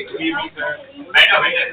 बैठो बैठो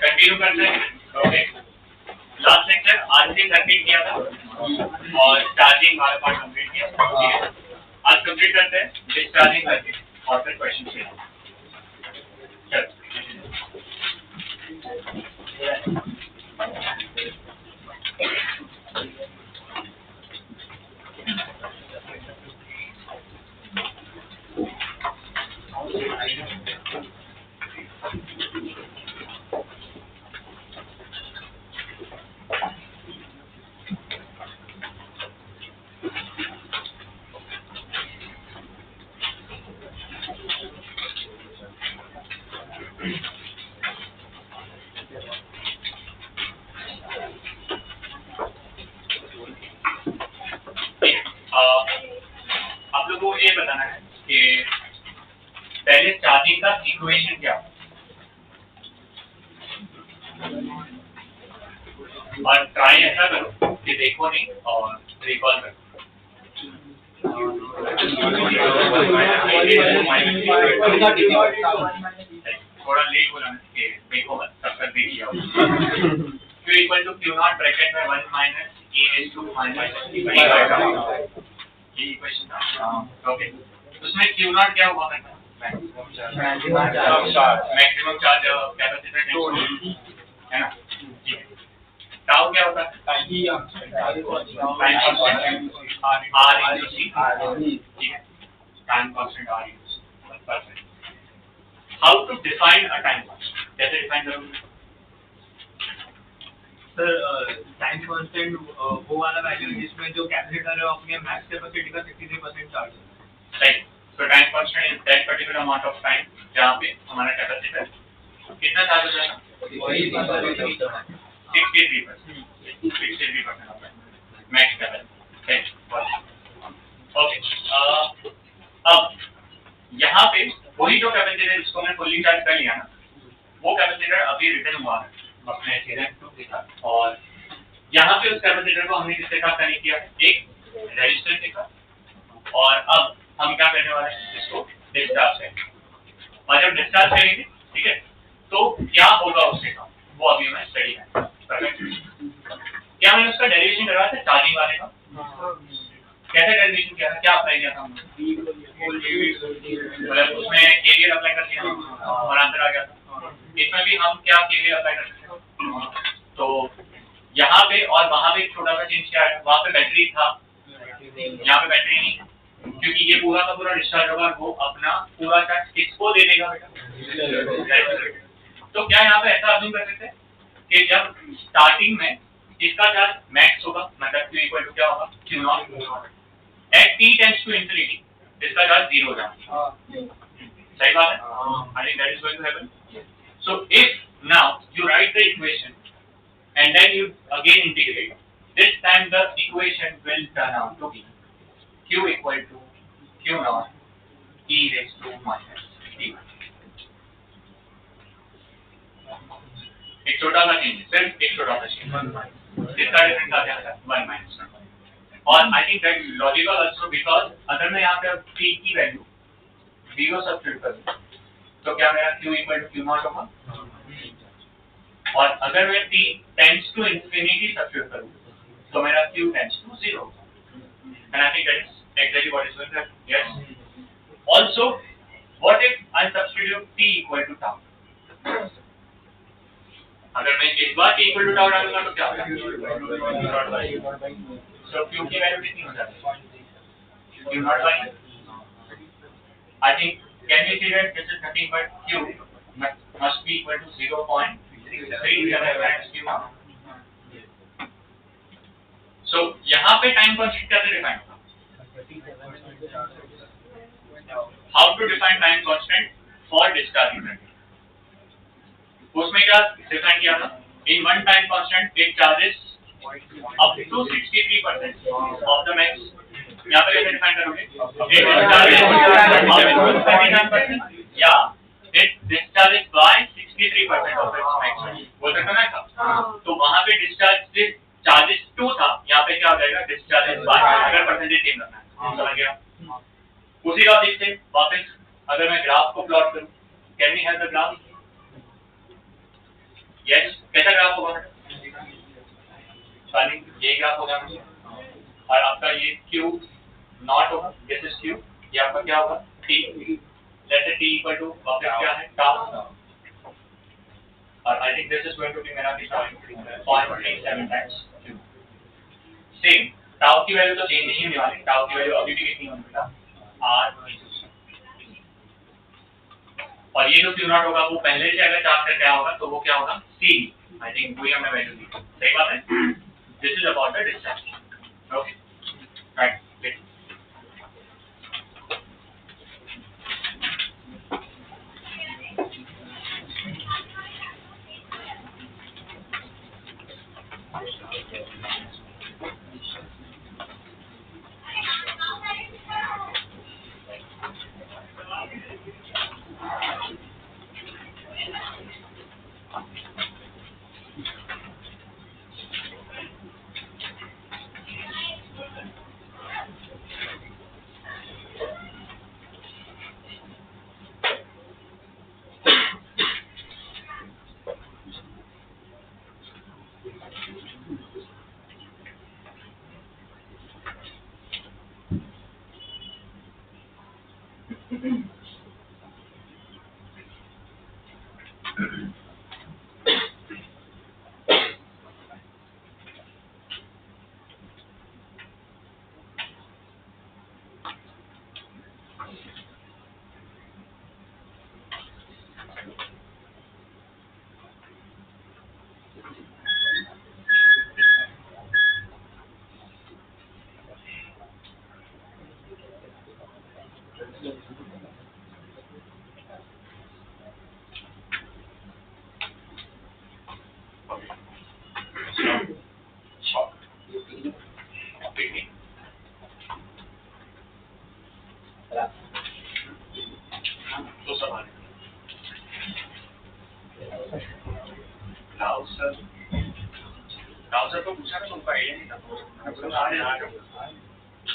कंटिन्यू करते हैं। Okay, last lecture RC circuit किया था और चार्जिंग वाला पार्ट कंप्लीट किया। ठीक है, आज कंप्लीट करते हैं डिस्चार्जिंग सर्किट और फिर क्वेश्चन से आप लोगों को ये बताना है कि पहले चार्जिंग का इक्वेशन क्या है और ट्राई ऐसा करो कि देखो नहीं और रिकॉल करो। थोड़ा लेट बोला कि देखो मत तब तक देख लिया। Q equal to Q naught bracket में 1 minus E raised to minus E by tau। ये इक्वेशन था। ओके, उसमें Q naught क्या हुआ करता है? मैक्सिमम चार्ज कैपेसिटर है ना। टाउ क्या होता है? Time constant R into C। ठीक है, time constant R into C। Perfect. How to define a time constant, कैसे डिफाइन करोगे सर? टाइम कांस्टेंट वो वाला वैल्यू जिसमें जो कैपेसिटर है अपने मैक्स कैपेसिटी का 63% चार्ज है। सही। सो time constant is that particular amount of time जहां पे हमारा कैपेसिटर कितना चार्ज हो जाएगा? 63% ऑफ मैक्स कैपेसिटी। ओके, अब यहाँ पे वही जो कैपेसिटर जिसको मैं फुल्ली चार्ज कर लिया ना, वो कैपेसिटर अभी रिटर्न हुआ है अपने थ्योरम 2 के साथ। और यहाँ पे उस कैपेसिटर को हमने किसके साथ कनेक्ट किया? एक रेजिस्टर के साथ। और अब हम क्या करने वाले हैं? इसको डिस्चार्ज करेंगे। और जब डिस्चार्ज करेंगे, ठीक है, तो क्या होगा उसके साथ वो अभी हमें स्टडी है। क्या मैंने उसका डेरिवेशन करवाया था चार्जिंग वाले का? कैसे डेरिवेशन किया था? क्या अप्लाई किया था हमने? मतलब उसमें केवीएल अप्लाई कर दिया और आंसर आ गया था। इसमें भी हम क्या केवीएल अप्लाई कर सकते हैं? तो यहाँ पे और वहाँ पे एक छोटा सा चेंज क्या है, वहाँ पे बैटरी था, यहाँ पे बैटरी नहीं, क्योंकि ये पूरा का पूरा डिस्चार्ज होगा, वो अपना पूरा चार्ज किसको दे देगा बेटा? तो क्या यहाँ पे ऐसा अज्यूम कर सकते हैं कि जब स्टार्टिंग में इसका चार्ज मैक्स होगा, मतलब Q इक्वल टू क्या होगा? Q naught at t tends to infinity, इसका चार्ज 0 हो जाएगा। सही बात है? I think that is going to happen. So if now you write the equation and then you again integrate, this time the equation will turn out to be Q equal to Q naught e raised to minus t। एक छोटा सा change, सिर्फ एक छोटा सा change, इसका difference आ जाएगा 1 minus 1। और I think that logical also, because अगर मैं यहाँ पे t की वैल्यू 0 सब्स्टिट्यूट करूँ तो क्या मेरा Q equal to Q naught होगा? और अगर मैं t tends to infinity substitute करूं तो मेरा q टेंड्स टू 0 होगा। And I think that is exactly what is going to happen. Yes, also what if I substitute t equal to tau? अगर मैं इस बार t इक्वल टू टाउ डालूंगा तो क्या होगा? सो q की वैल्यू कितनी हो जाती है? q naught by, I think can we see that this is nothing but q must be equal to 0.3 So यहाँ पे टाइम कांस्टेंट कैसे डिफाइन होगा? How to define time constant for discharging current? उसमें क्या डिफाइन किया था? In one time constant it charges up to 63% of the max. यहाँ पे कैसे डिफाइन करोगे? It discharges up to 39%. या it discharges by 63% of its max. बोल सकते ना था? तो वहाँ पे discharge चार्जेस 2 था, यहाँ पे क्या हो जाएगा? डिस्चार्जेस बाय, अगर परसेंटेज सेम रखना है, समझ गया? उसी लॉजिक से वापस अगर मैं ग्राफ को प्लॉट करूं, can we have the graph? Yes, कैसा ग्राफ होगा? खाली ये ग्राफ होगा और आपका ये Q नॉट होगा, दिस इज Q, ये आपका क्या होगा? T, let it T equal to वापस क्या है? टाउ, और I think this is going to be मेरा 0.37 टाइम्स सेम। टाउ की वैल्यू तो चेंज नहीं होने वाली, टाउ की वैल्यू अभी भी कितनी होगी बेटा? R, और ये जो Q नॉट होगा वो पहले से अगर चार्ज करके आया होगा तो वो क्या होगा? C, आई थिंक वही हमने वैल्यू दी, सही बात है? This is about the discharge, okay, right. राउसर को पूछा ना, तुमको आइडिया नहीं था,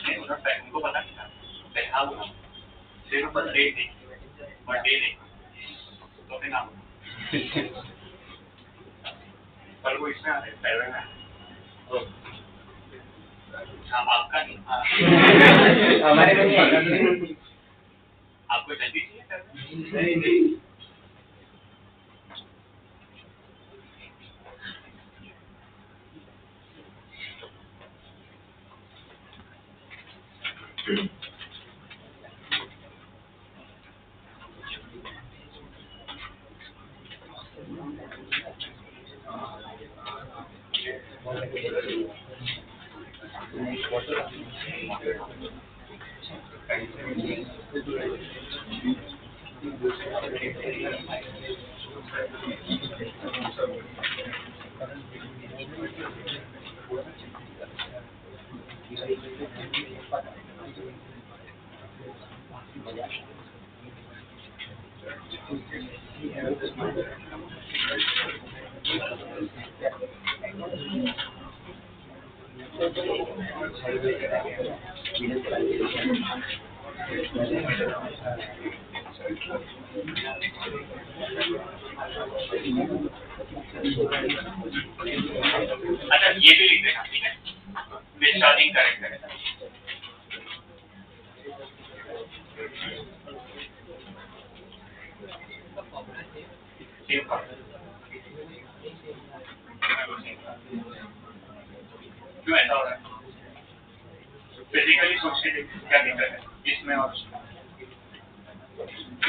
नहीं उनको पता नहीं था, पहला बोला सिर्फ बस रेट नहीं बट डे नहीं, तो फिर नाम पर वो इसमें आ रहे पहले में आपका नहीं, हमारे आपको जल्दी चाहिए? अच्छा ये भी लिख देना, ठीक है? डिस्चार्जिंग करेक्ट है, क्यों ऐसा हो रहा है? फिजिकली सोचते क्या दिक्कत है इसमें और इसमें?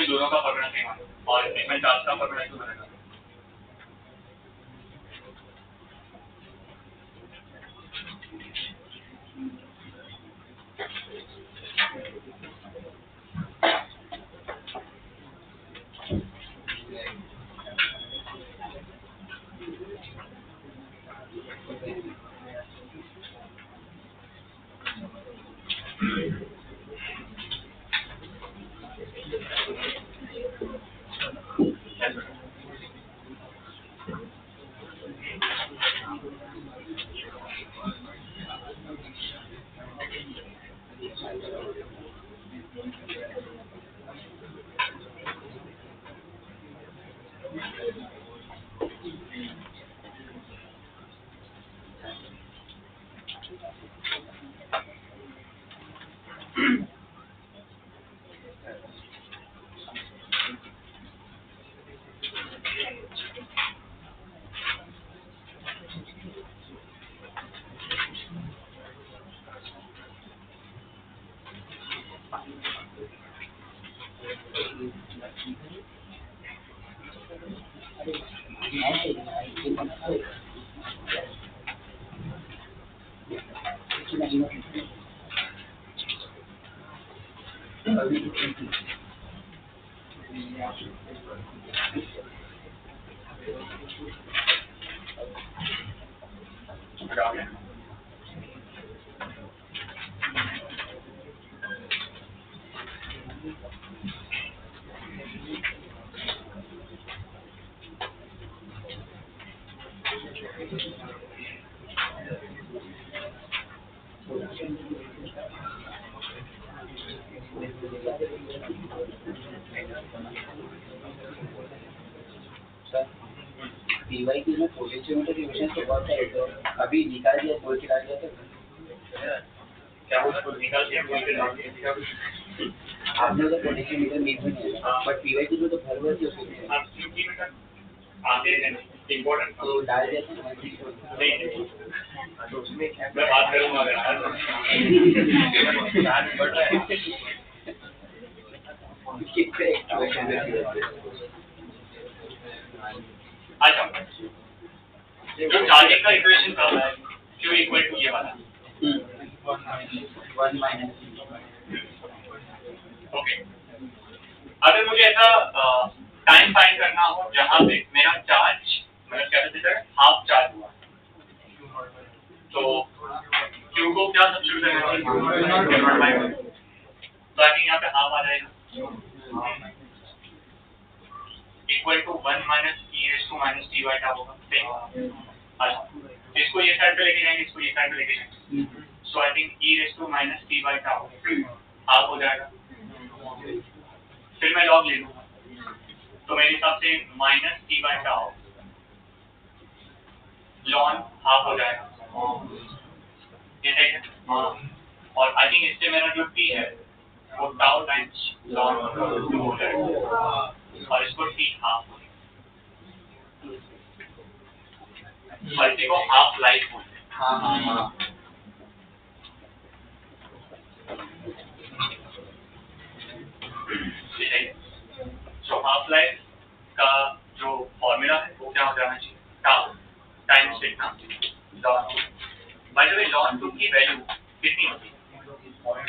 दोनों का फॉर्मूला सेम है और इसमें चार्ज का फॉर्मूला क्यों बनेगा? पीवाई की में पोटेंशियोमीटर की क्वेश्चन तो बहुत सारे तो अभी निकाल दिया बोल के डाल दिया तो क्या बोला तो निकाल दिया बोल के डाल दिया आपने तो पोटेंशियोमीटर नहीं बनाया बट पीवाई की में तो भर भर के उसमें आप क्योंकि बेटा आते हैं इम्पोर्टेंट तो डाल दिया था नहीं तो उसमें क्या मैं बात करूंगा अगर बढ़ रहा है अच्छा जो चार्जिंग का इक्वेशन था Q इक्वल टू ये वाला 1 माइनस ओके अगर मुझे ऐसा टाइम फाइंड करना हो जहां पे मेरा चार्ज मतलब कैपेसिटर हाफ चार्ज हुआ तो Q को क्या सब्स्टिट्यूट करना है तो आई थिंक यहाँ पे हाफ आ जाएगा equal to 1 minus e raise to minus T by क्या होगा अच्छा इसको ये साइड पे लेके जाएंगे इसको ये साइड पे लेके जाएंगे so I think e raise to minus T by क्या होगा हाफ हो जाएगा फिर मैं लॉग ले लूंगा तो मेरे हिसाब से माइनस टी बाई क्या होगा लॉन हाफ हो जाएगा ये सही है और आई थिंक इससे मेरा जो टी है वो टाउ टाइम्स लॉन हो जाएगा और इसको टी हाफ और इसी को हाफ लाइफ बोलते हैं हाँ सो हाफ लाइफ का जो फॉर्मूला है वो क्या हो जाना चाहिए टाउ टाइम स्टेट ना lawn by the way lawn 2 की वैल्यू कितनी होती है So I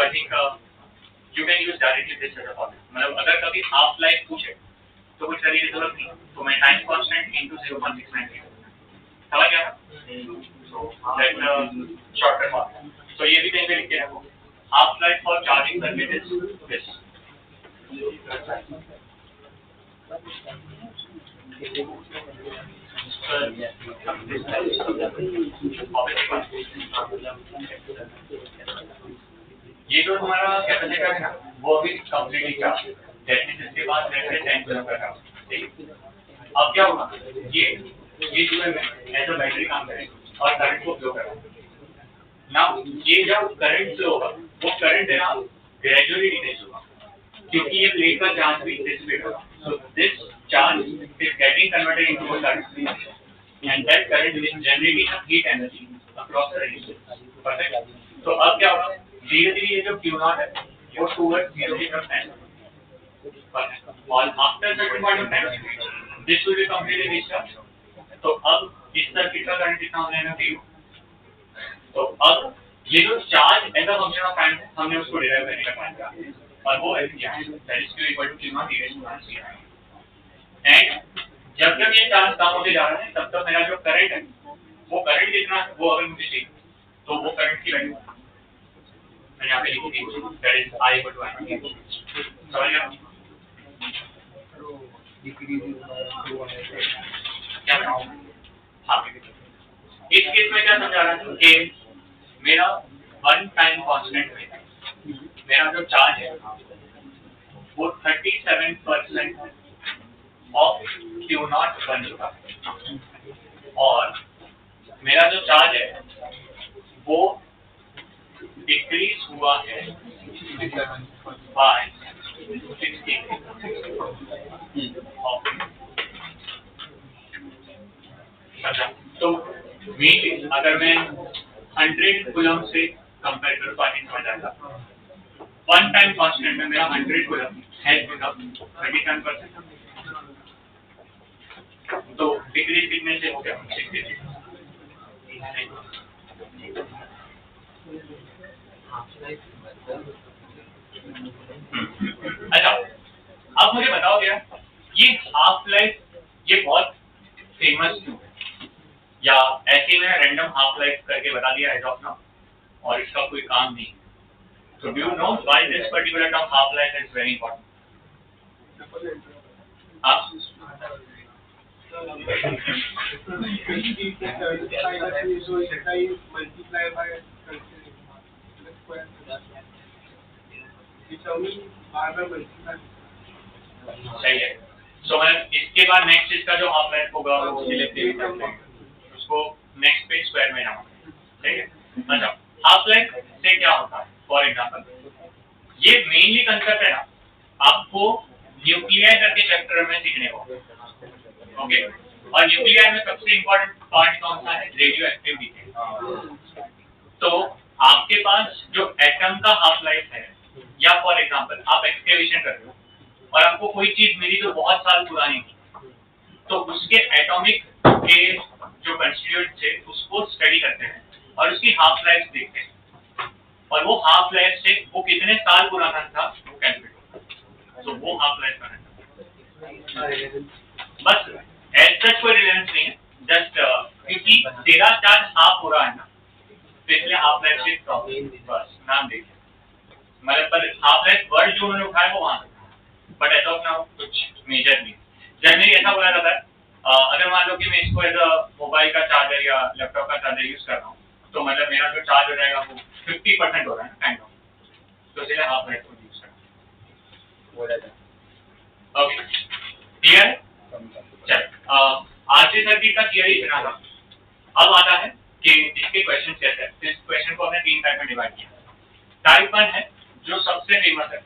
think you can use directly this as a formula. मतलब अगर कभी हाफ लाइफ पूछे तो कुछ करने की जरूरत नहीं तो मैं टाइम कांस्टेंट इनटू 0.69 समझ गया ना so that's a shortcut formula so ये भी कहीं पे लिख के रखो half life for charging circuit is this ये जो तुम्हारा कैपेसिटर है ना वो अभी कंप्लीटली चार्ज है दैट मींस इसके बाद नेक्स्ट 10 किलोमीटर का ठीक अब क्या होगा ये जो है ऐसा बैटरी काम करेगा और करंट को फ्लो करेगा ना ये जब करंट फ्लो होगा वो करंट है ना ग्रेजुअली डिक्रीज होगा क्योंकि ये प्लेट का चार्ज भी डिसिपेट होगा so this charge is getting converted into a current and that current is generating heat energy across the resistance perfect तो अब क्या होगा धीरे धीरे ये जो Q0 है वो टुवर्ड्स 0 की तरफ है और after certain point of time this will be completely discharge तो अब इस सर्किट का करंट कितना हो जाएगा 0 तो अब ये जो charge as a function of time है हमने उसको डिराइव करने का ट्राई किया और वो है that is Q equal to Q0 e raised to minus t and जब जब ये चार्ज कम होते जा रहा है तब तक मेरा जो करंट है वो करंट कितना है वो अगर मुझे चाहिए तो वो करंट की वैल्यू मैंने यहाँ पे लिखी थी that is I equal to I समझ गया क्या हाँ इस केस में क्या समझा रहा है कि मेरा वन टाइम कांस्टेंट में मेरा जो चार्ज है वो 37% ऑफ क्यू नॉट बन चुका है और मेरा जो चार्ज है वो डिक्रीज हुआ है बाय 60 तो मेनली अगर मैं 100 कूलम से कंपेयर करूँ तो आगे समझ आएगा वन टाइम कांस्टेंट में मेरा 100 कूलम है 37%, तो डिक्रीज कितने से हो गया 60। अच्छा, अब मुझे बताओ यार ये हाफ लाइफ ये बहुत फेमस क्यों है, या ऐसे में रैंडम हाफ लाइफ करके बता दिया एज ऑफ नाउ और इसका कोई काम नहीं। So do you know why this particular term half life is very important? सही है। सो मैं इसके बाद नेक्स्ट इसका जो हाफ लाइफ होगा वो उसको नेक्स्ट पे स्क्वायर में नाम, ठीक है। अच्छा, हाफ लाइफ से क्या होता है? फॉर एग्जांपल ये मेनली कंसेप्ट है ना आपको न्यूक्लियर करके चैप्टर में सीखने को, ओके। और न्यूक्लियर में सबसे इंपॉर्टेंट पार्ट कौन सा है? Radio activity. तो आपके पास जो एटम का हाफ लाइफ है, या फॉर एग्जांपल आप एक्सकेवेशन कर रहे हो और आपको कोई चीज मिली जो बहुत साल पुरानी थी, तो उसके एटॉमिक के जो कंस्टिट्यूएंट थे उसको स्टडी करते हैं और उसकी हाफ लाइफ देखते हैं और वो हाफ लाइफ से वो कितने साल पुराना था वो कैलकुलेट होता है। तो वो हाफ लाइफ का है, बस एज सच कोई रिलेवेंस नहीं है, जस्ट क्योंकि तेरा चार्ज हाफ हो रहा है ना, तो इसलिए हाफ लाइफ से बस नाम देखिए, मतलब पर हाफ लाइफ वर्ड जो उन्होंने उठाया वो वहां से, बट एज ऑफ नाउ कुछ मेजर नहीं। जनरली ऐसा बोला जाता है अगर मान लो कि मैं इसको एज अ मोबाइल का चार्जर या लैपटॉप का चार्जर यूज कर रहा हूँ तो मतलब मेरा जो चार्ज हो जाएगा वो 50% हो रहा है काइंड ऑफ, तो इसलिए हाफ लाइफ को यूज करना। Okay clear? चल आरसी सर्किट का थियरी इतना था। अब आता है कि इसके क्वेश्चन कैसे हैं। इस क्वेश्चन को हमने 3 टाइप में डिवाइड किया। टाइप 1 है जो सबसे फेमस है,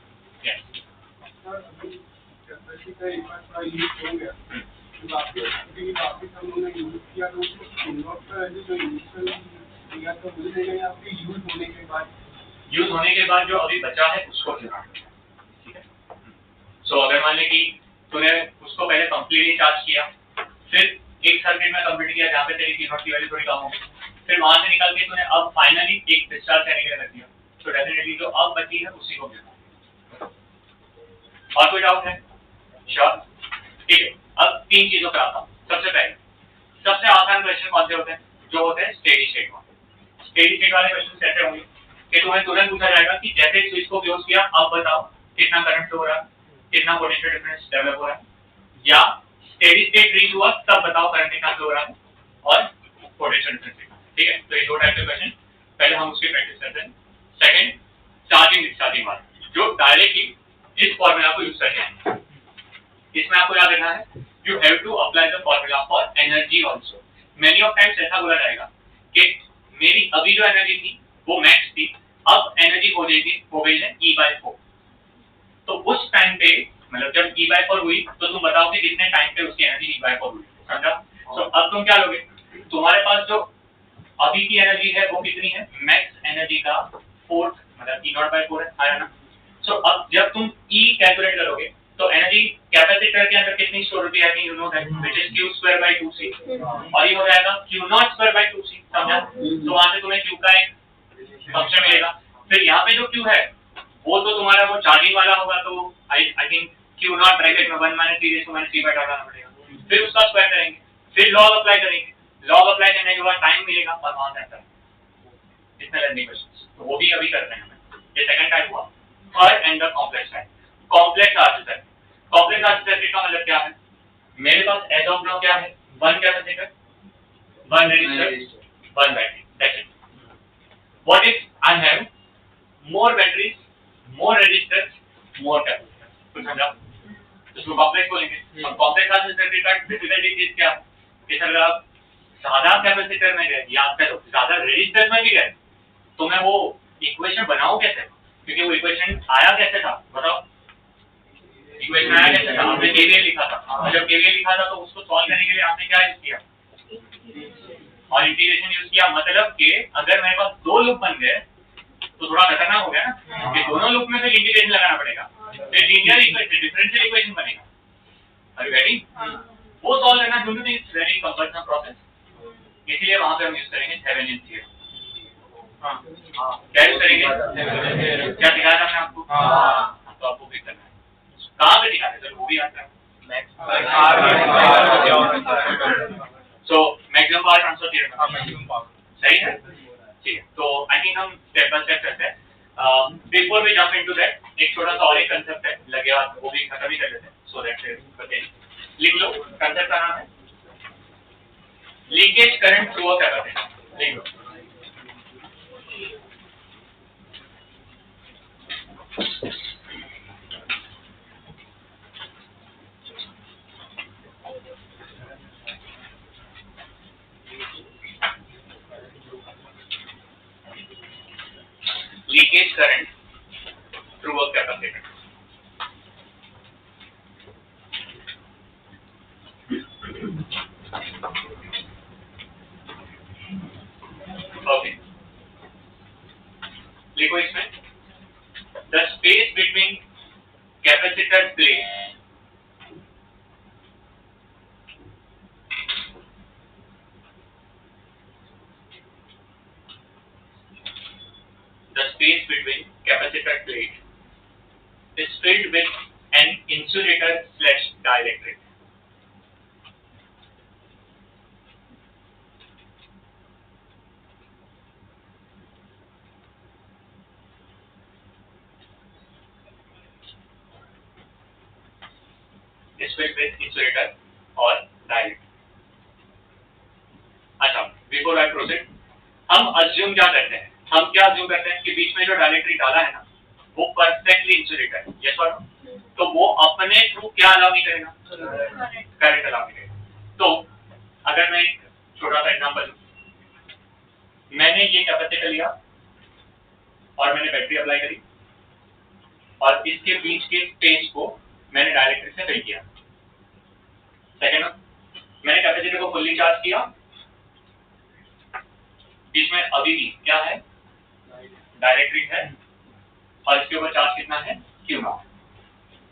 यूज होने के बाद जो अभी बचा है उसको चलाना, ठीक है। सो अगर मान ले कि तूने उसको पहले कंप्लीटली चार्ज किया, फिर एक सर्किट में कंप्लीट किया जहाँ पे तेरी P0 की वैल्यू थोड़ी कम हो गई, फिर वहां से निकल के तूने अब फाइनली एक डिस्चार्ज करने के लिए रख दिया, तो डेफिनेटली जो अब बची है उसी को गिना। और कोई डाउट है? श्योर, ठीक है। अब 3 चीजों पे आता हूँ। सबसे पहले सबसे आसान क्वेश्चन कौन से होते हैं? जो होते हैं स्टेडी स्टेट वाले। स्टेडी स्टेट वाले क्वेश्चन कैसे होंगे कि तुम्हें तुरंत पूछा जाएगा कि जैसे स्विच को क्लोज किया अब बताओ कितना करंट फ्लो हो रहा है, कितना पोटेंशियल डिफरेंस डेवलप हो रहा है, या स्टेडी स्टेट रीच हुआ तब बताओ करंट कितना फ्लो हो रहा है और पोटेंशियल डिफरेंस कितना, ठीक है। तो ये 2 टाइप के क्वेश्चन, पहले हम उसकी प्रैक्टिस करते हैं। सेकंड चार्जिंग डिस्चार्जिंग वाला, जो डायरेक्टली इस फार्मूला को यूज करते हैं। इसमें आपको याद रखना है you have to apply the formula for energy also. Many of times ऐसा बोला जाएगा कि मेरी अभी जो एनर्जी थी वो मैक्स थी, अब एनर्जी हो गई है E/4। तो उस टाइम पे मतलब जब E/4 हुई तो तुम बताओ कि कितने टाइम पे उसकी एनर्जी E/4 हुई, समझा? तो अब तुम क्या लोगे, तुम्हारे पास जो अभी की एनर्जी है वो कितनी है? मैक्स एनर्जी का 4th मतलब E0/4 आया ना। सो अब जब तुम E कैलकुलेट करोगे तो एनर्जी कैपेसिटर के अंदर कितनी स्टोर होती है? You know that which is Q2/2C, और ये हो जाएगा Q0/2C, समझा? तो वहां से तुम्हें Q का एक फंक्शन मिलेगा। फिर यहाँ पे जो Q है वो तो तुम्हारा वो चार्जिंग वाला होगा, तो आई थिंक Q0 ब्रैकेट में 1 - T - 3 डालना पड़ेगा। फिर उसका स्क्वायर करेंगे, फिर लॉग अप्लाई करेंगे, लॉग अप्लाई करने के बाद टाइम मिलेगा और वहां से आंसर। इतने लर्निंग क्वेश्चंस तो वो भी अभी करते हैं हमें। ये सेकंड टाइप हुआ। Third and the complex type, complex RC circuit. Complex RC circuit का मतलब क्या है? मेरे पास एज ऑफ नाउ क्या है? 1 capacitor, 1 resistor, one battery. That's it. What if I have more batteries, more resistors, more capacitors? कुछ समझा? इसको कॉम्प्लेक्स बोलेंगे. अब कॉम्प्लेक्स सर्किट का डिफिकल्टी चीज क्या? कि सर आप ज्यादा कैपेसिटर में गए या चलो ज्यादा रेजिस्टर में भी गए, तो मैं वो इक्वेशन बनाऊं कैसे? क्योंकि वो इक्वेशन आया कैसे था? बताओ. इक्वेशन आया कैसे था? आपने केवीएल लिखा था. और जब केवीएल लिखा था तो उसको सॉल्व करने के लिए आपने क्या यूज किया? और इंटीग्रेशन यूज किया. मतलब कि अगर मेरे पास दो लूप बन गए तो थोड़ा खतरनाक हो गया ना, कि दोनों लूप में से इंटीग्रेशन लगाना पड़ेगा, फिर लीनियर इक्वेशन, डिफरेंशियल इक्वेशन बनेगा. Are you ready? वो सॉल्व करना don't you think it's very compulsory process? इसलिए वहां पे हम यूज करेंगे थेवेनिन थ्योरम. क्या यूज करेंगे? क्या दिखाया था मैंने आपको? तो आपको भी करना है. कहाँ पे दिखाया सर? वो भी आता है. So maximum power transfer theorem. सही है? ठीक है. तो आई थिंक हम स्टेप बाय स्टेप करते हैं. Before we jump into that, एक छोटा सा और एक कंसेप्ट है लगे हाथ, वो भी खत्म ही कर लेते हैं. सो दैट बताइए, लिख लो. कंसेप्ट का नाम है leakage current through a capacitor. लिख लो. Leakage current through a capacitor. Okay. लिखो इसमें, the space between capacitor plate is filled with an insulator / dielectric. Is filled with insulator or dielectric. अच्छा, before I proceed, हम assume क्या करते हैं? हम क्या assume करते हैं कि बीच में जो डायलेक्ट्रिक डाला है ना, वो परफेक्टली इंसुलेटेड है. यस और नो? तो वो अपने थ्रू क्या अलाउ नहीं करेगा? करंट अलाउ नहीं करेगा. तो अगर मैं एक छोटा सा एग्जांपल दूं, मैंने ये कैपेसिटर लिया और मैंने बैटरी अप्लाई करी और इसके बीच के स्पेस को मैंने डायलेक्ट्रिक से फिल किया. सेकेंड, मैंने कैपेसिटर को फुल्ली चार्ज किया, बीच में अभी भी क्या है? डायलेक्ट्रिक है और इसके ऊपर चार्ज कितना है? Q not.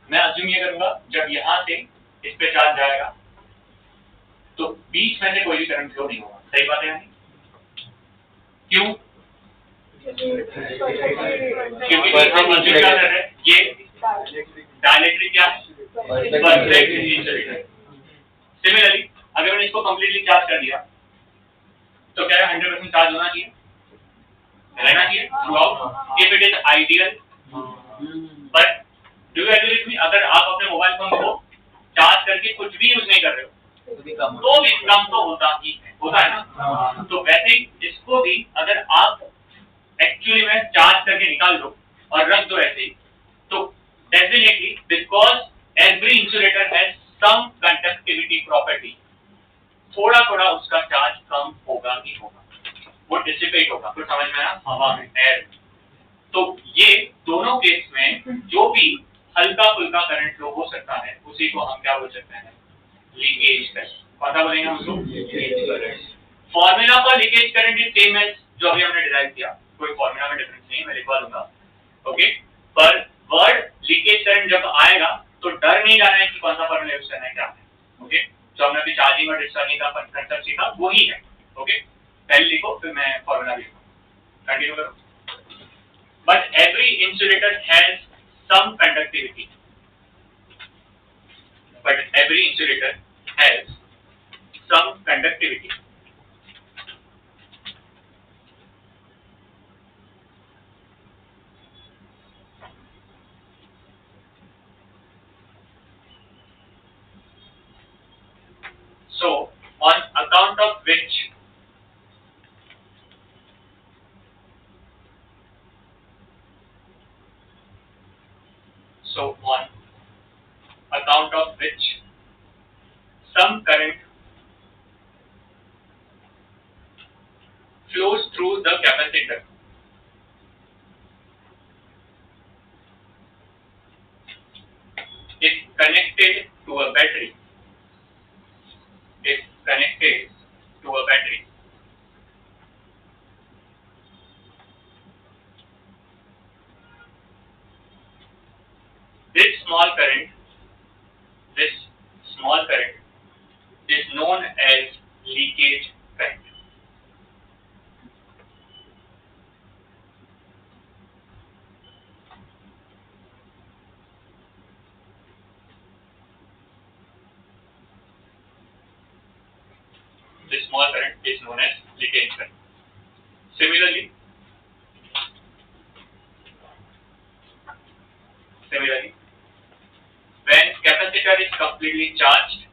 मैं अज्यूम ये करूंगा जब यहां से इस पे चार्ज जाएगा तो बीच में से कोई भी करंट फ्लो नहीं होगा. सही बात है? क्यों? क्योंकि हम अज्यूम क्या कर रहे हैं? ये डायलेक्ट्रिक क्या है? Perfectly insulated. सिमिलरली अगर मैंने इसको कंप्लीटली चार्ज कर दिया तो क्या है? 100% चार्ज होना चाहिए, रहना चाहिए throughout. If it is ideal. But do you agree with me, अगर आप अपने मोबाइल फोन को चार्ज करके कुछ भी यूज नहीं कर रहे हो तो भी कम तो होता ही है. होता है ना? तो वैसे ही इसको भी अगर आप एक्चुअली में चार्ज करके निकाल दो और रख दो ऐसे ही, तो definitely because every insulator has some conductivity property, थोड़ा थोड़ा उसका चार्ज कम होगा ही होगा, वो डिसिपेट होगा. कुछ समझ में आया? हवा में, एयर. तो ये दोनों केस में जो भी हल्का फुल्का करंट फ्लो हो सकता है उसी को हम क्या बोल सकते हैं? Leakage current. कौन सा बोलेंगे हम उसको? Leakage current. Formula for leakage current is same as जो अभी हमने डिराइव किया. कोई फॉर्मूला में डिफरेंस नहीं, मैं लिखवा दूंगा. ओके. पर वर्ड लीकेज करंट जब आएगा तो डर नहीं जाना है कि कौन सा फॉर्मूला यूज करना है, क्या है. ओके. जो हमने अभी चार्जिंग और डिस्चार्जिंग का कंसेप्ट सीखा वही है. ओके. पहले लिखो फिर मैं फॉर्मूला लिखूंगा. कंटिन्यू करो. But every insulator has some conductivity. But every insulator has some conductivity. So, on account of which So on account of which some current flows through the capacitor is connected to a battery. Is connected to a battery. This small current is known as leakage current. This small current is known as leakage current. Similarly, when capacitor is completely charged,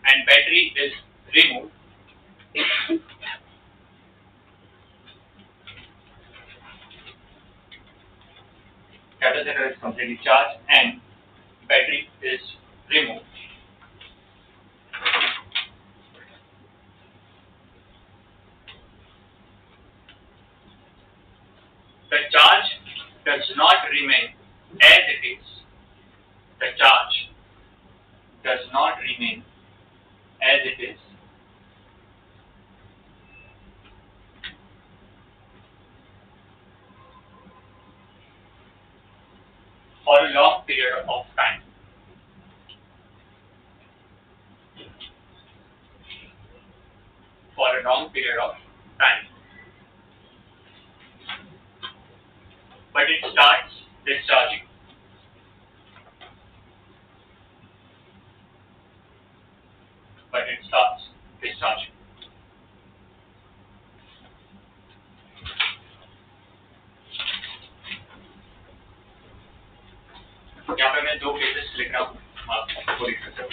and battery is removed, capacitor is completely charged and battery is removed. The charge does not remain as it is. The charge does not remain as it is. For a long period of time. For a long period of time. But it starts discharging. But it starts discharging. यहाँ पे मैं दो cases लिख रहा हूँ, आप वो लिख सकते हो.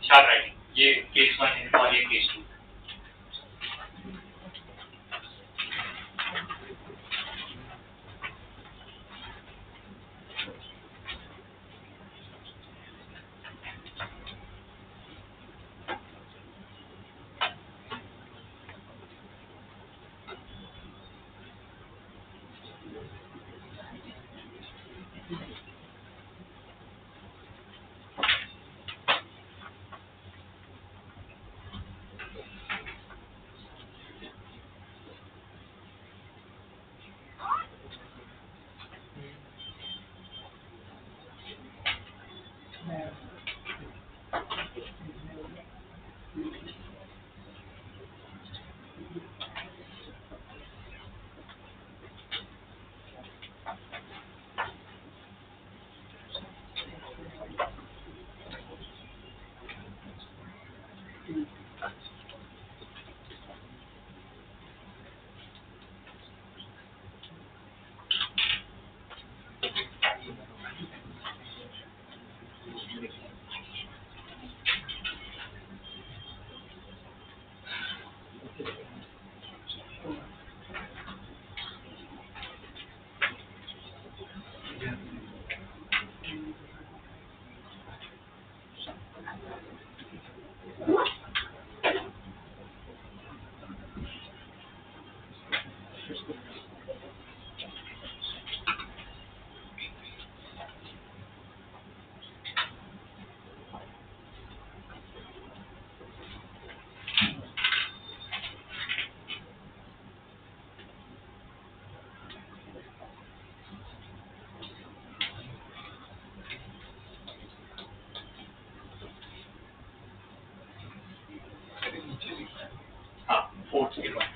Start writing. ये केस 1 है और ये केस 2. हाँ, फोर्थ के बाद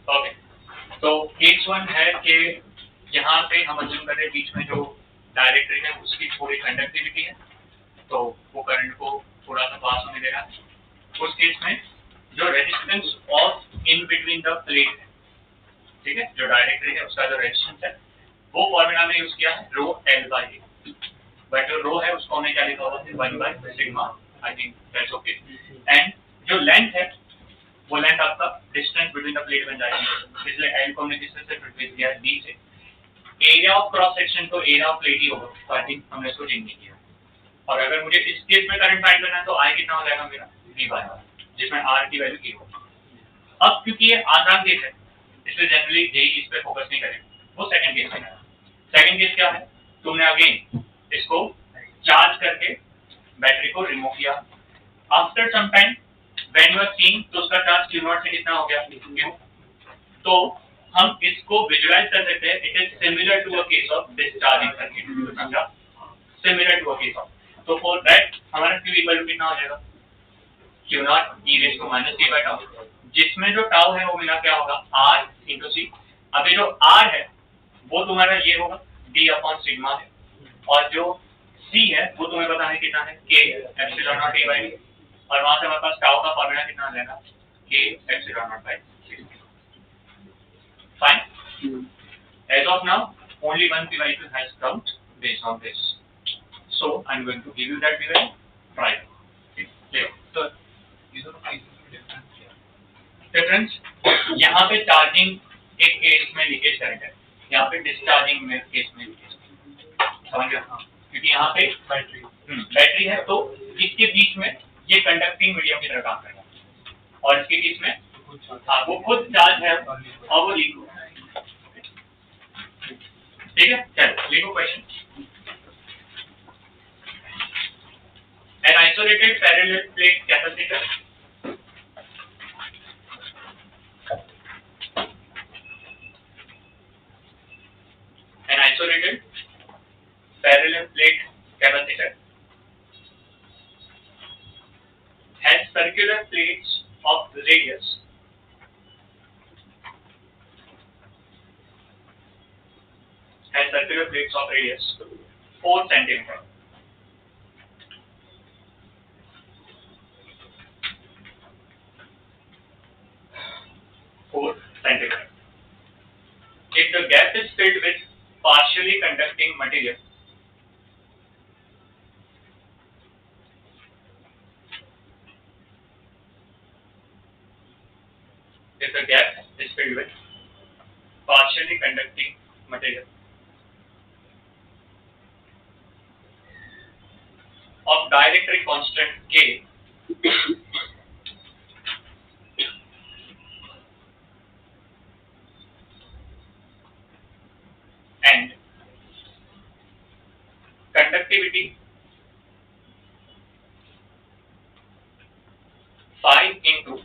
ओके, तो केस 1 है कि यहाँ पे हम अज्यूम कर रहे हैं बीच में जो डायरेक्टरी है उसकी थोड़ी कंडक्टिविटी है, तो वो करंट को थोड़ा सा पास होने दे रहा है। उस केस में जो resistance of in between the plate है, ठीक है, जो डायरेक्टरी है उसका जो रेजिस्टेंस है वो फॉर्मूला में यूज किया है rho L by A, but जो रो है उसको हमने क्या लिखा हुआ है 1 by sigma, I think that's okay. And जो लेंथ है वो लेंथ आपका डिस्टेंस बिटवीन द प्लेट बन जाएगी, इसलिए एल को हमने डिस्टेंस से रिप्लेस किया है डी से। एरिया ऑफ क्रॉस सेक्शन तो एरिया ऑफ प्लेट ही होगा, तो आई थिंक हमने इसको चेंज नहीं किया। और अगर मुझे इस केस में करंट फाइंड करना है तो आई कितना हो जाएगा मेरा वी बाय आर, जिसमें आर की वैल्यू की होगी। अब क्योंकि ये आसान केस है इसलिए जनरली जेई इस पे फोकस नहीं करेंगे, वो सेकंड केस है। सेकंड केस क्या है, तुमने अगेन इसको चार्ज करके बैटरी को रिमूव किया, after some time when you are seeing तो उसका चार्ज Q0 से कितना हो गया Q, तो हम इसको विजुअलाइज कर सकते हैं, it is similar to a case of discharging circuit, समझा, similar to a case of. तो फॉर दैट हमारा Q इक्वल टू कितना हो जाएगा Q0 e raise to minus t by tau, जिसमें जो टाउ है वो मिला क्या होगा R into C। अभी जो R है वो तुम्हारा ये होगा d अपॉन सिग्मा है, और जो C है वो तुम्हें पता है कितना है K epsilon naught a by d, और वहां से हमारे पास टाउ का फॉर्मूला कितना आ जाएगा K epsilon naught by 6। Fine. As of now, only one PYQ has come based on this. So I'm going to give you that PYQ. Try. Clear. So, ये दोनों का डिफरेंस क्या है? डिफरेंस यहाँ पे चार्जिंग एक केस में leakage current है, यहाँ पे डिस्चार्जिंग में केस में लीकेज, समझ गया? क्योंकि यहाँ पे बैटरी है तो इसके बीच में ये कंडक्टिंग मीडियम की तरह काम करेगा, और इसके बीच में हाँ वो खुद चार्ज है और वो लीक हो रहा है, ठीक है? चलो लिखो question. An isolated parallel plate capacitor has circular plates of radius has circular plates of radius 4 centimeter. If the gap is filled with partially conducting material, if the gap is filled with partially conducting material of dielectric constant K, and conductivity 5 into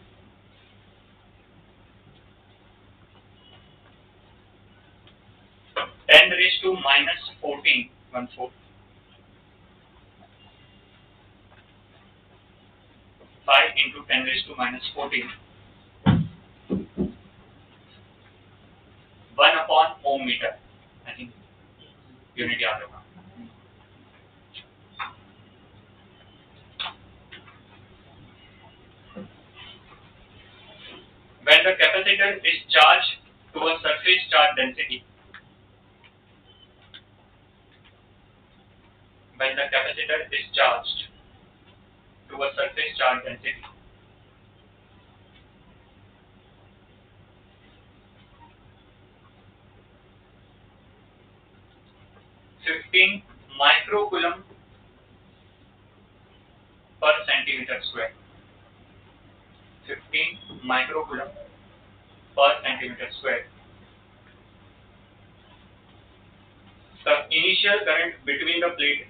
10 raised to minus 14, 1/4. 5 into 10 raised to minus 14. 1 upon ohm meter. I think unit याद होगा. When the capacitor is charged to a surface charge density, when the capacitor is charged to a surface charge density, (15 microcoulomb per centimeter square). 15 microcoulomb per centimeter square. The initial current between the plate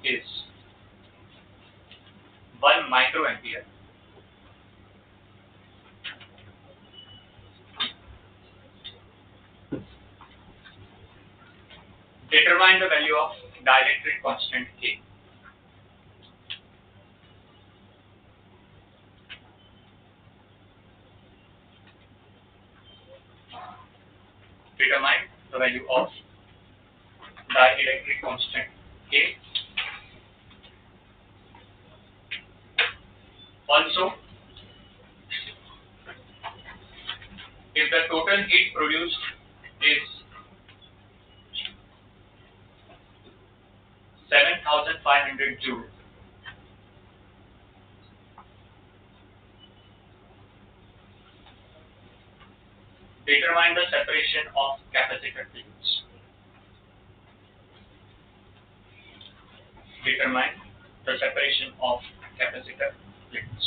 is 1 microampere. Determine the value of dielectric constant K. Determine the value of dielectric constant K. Also, if the total heat produced is 7,500 joules, determine the separation of capacitor plates. Determine the separation of capacitor plates.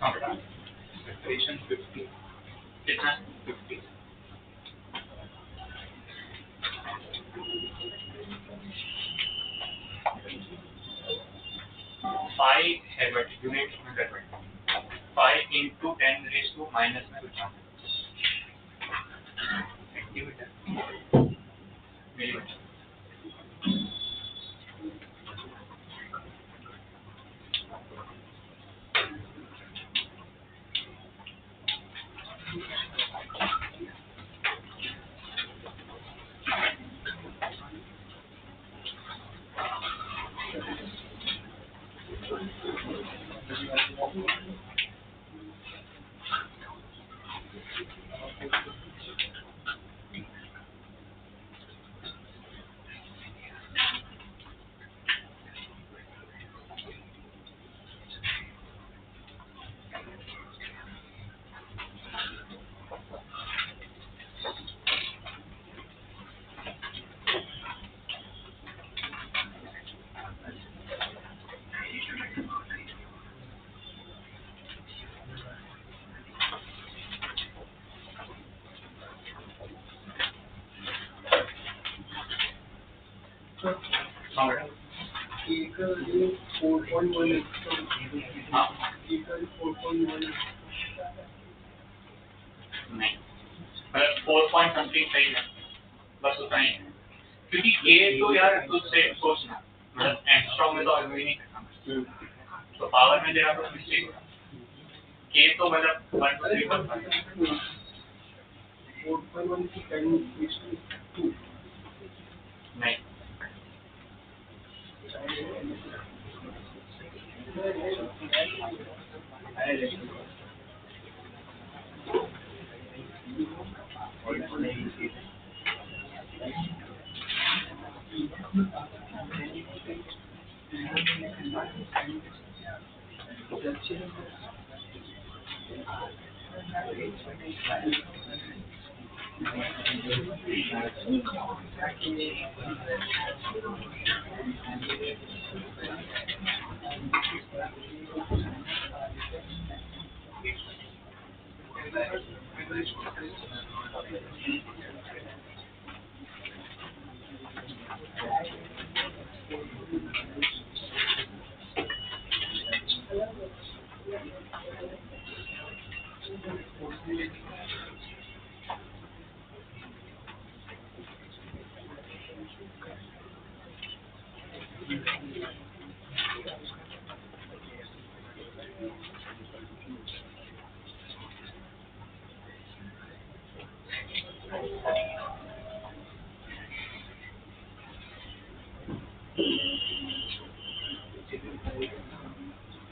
हाँ बेटा separation 50 कितना 50 5 है but unit metre में 5 into 10 raised to minus में कुछ centimetre millimetre हाँ बेटा एक 4.1 हाँ एक 4.1 नहीं मतलब 4 पॉइंट समथिंग सही है बस उतना ही है क्योंकि ये तो यार तुझसे सोचना मतलब एंगस्ट्रॉम में तो अभी नहीं करना तो पावर में तेरा तो मिस्टेक होगा के तो मतलब 1 2 3 4 4.1 की 10 2 नहीं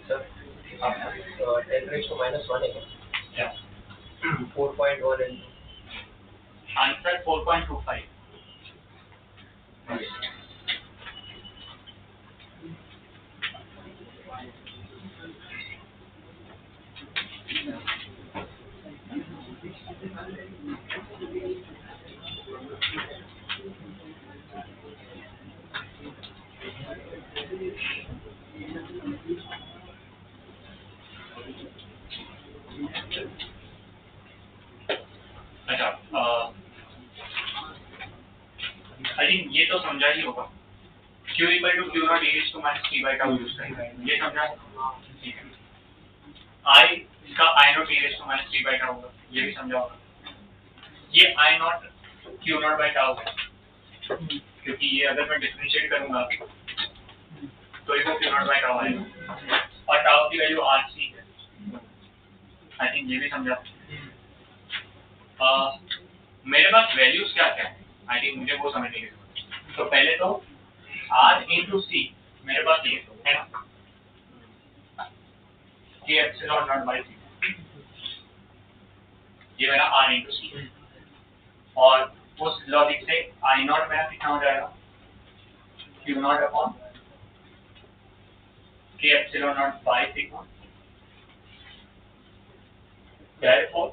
सर 10 raised to minus 1 है क्या 4.1 into आंसर 4.25 अच्छा आई थिंक ये तो समझा ही होगा Q equal to Q naught e raised to minus t by tau use करेंगे ये समझा ठीक है I इसका I naught e raised to minus t by tau होगा ये भी समझा होगा ये I naught Q naught by tau है क्योंकि ये अगर मैं डिफरेंशिएट करूंगा तो इसको क्यू नॉट बाय टाउ आएगा और टाउ की वैल्यू आर सी है। आई थिंक ये भी समझा। मेरे पास वैल्यूज क्या क्या है, आई थिंक मुझे वो समझने की जरूरत है। तो पहले तो आर इंटू सी मेरे पास ये है ना कि एप्सिलॉन नॉट बाय सी, ये मेरा आर इंटू सी और उस लॉजिक से आई नॉट मेरा कितना हो जाएगा क्यू नॉट अपॉन के epsilon naught by sigma. Therefore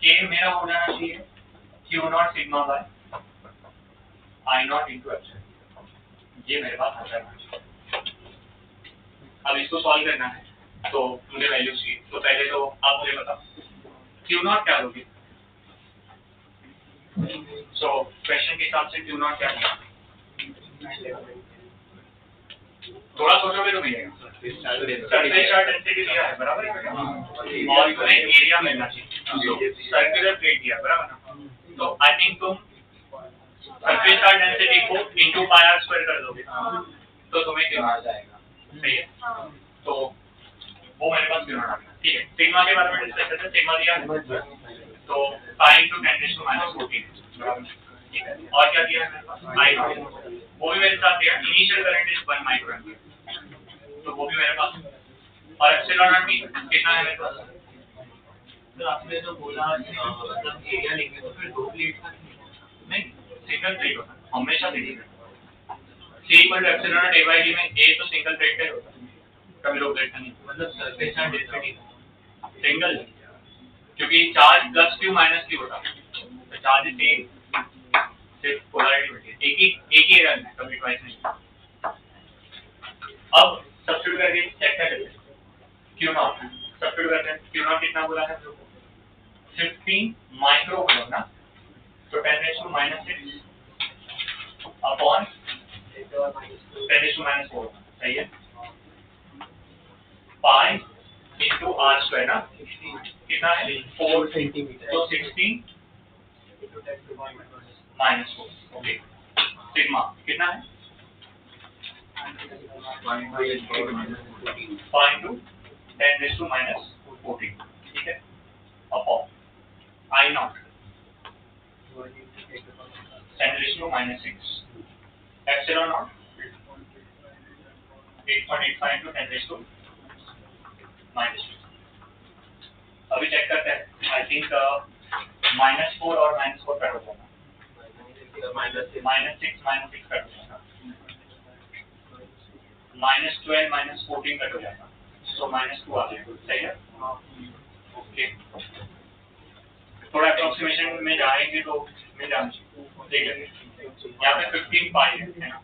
के मेरा हो जाना चाहिए Q not sigma bye I not into epsilon. ये मेरे पास आ जाएगा। अब इसको सॉल्व करना है तो मुझे वैल्यू चाहिए। तो पहले तो आप मुझे बताओ क्यू नॉट क्या होगी। सो क्वेश्चन के हिसाब से क्यू नॉट क्या दिया, थोड़ा सोचोगे तो मिलेगा। सरफेस चार्ज डेंसिटी दिया है बराबर है और तुम्हें एरिया मिलना चाहिए। सर्कुलर प्लेट दिया बराबर ना, तो आई थिंक तुम सरफेस चार्ज डेंसिटी को इनटू पाई आर स्क्वायर कर दोगे तो तुम्हें क्यू नॉट आएगा। सही है, तो वो मेरे पास क्यू नॉट आ गया। ठीक है, सिग्मा के बारे में डिस्कस करते हैं। सिग्मा दिया है तो पाई इंटू 10 रेज़ टू -14 बराबर। ठीक है, और क्या दिया है मेरे पास आई नॉट, वो भी मेरे साथ दिया। Initial current is 1 micro ampere, तो वो भी मेरे पास। और एप्सिलॉन नॉट भी कितना है मेरे पास। तो आपने जो बोला मतलब एरिया लेंगे तो फिर दो प्लेट का नहीं, सिंगल प्लेट होता है हमेशा। देखिए C equal to epsilon naught a by d में a तो सिंगल प्लेट का होता है, कभी दो प्लेट का नहीं। मतलब सरफेस चार्ज डेंसिटी सिंगल, क्योंकि charge plus Q minus Q होता है तो चार्ज सेम, सिर्फ पोलैरिटी होती है। एक ही रन है, कभी ट्वाइस नहीं। अब सब्स्टिट्यूट करके चेक कर लेते हैं क्यू नॉट। सब्स्टिट्यूट करते हैं क्यू नॉट कितना बोला है 15 माइक्रो कूलम ना, तो 10 raise to -6 upon 10 raise to -4 सही है। पाई इंटू आर स्क्वायर ना कितना है 4 सेंटीमीटर, तो 16 -4 ओके। सिग्मा कितना है 5 इंटू 10 रेज़ टू -14 ठीक है upon I naught 10 raise to -6 epsilon naught 8.85 into 10 raise to -2। अभी चेक करते हैं। आई थिंक -4 और -4 कट हो जाएगा, -6 कट हो जाएगा, -12 -14 कट हो जाएगा, तो -2 आ जाएगा। सही है ओके। थोड़ा अप्रोक्सीमेशन में जाएंगे तो मिल जाना चाहिए। देख लेंगे यहाँ पे 15 पाई है ना,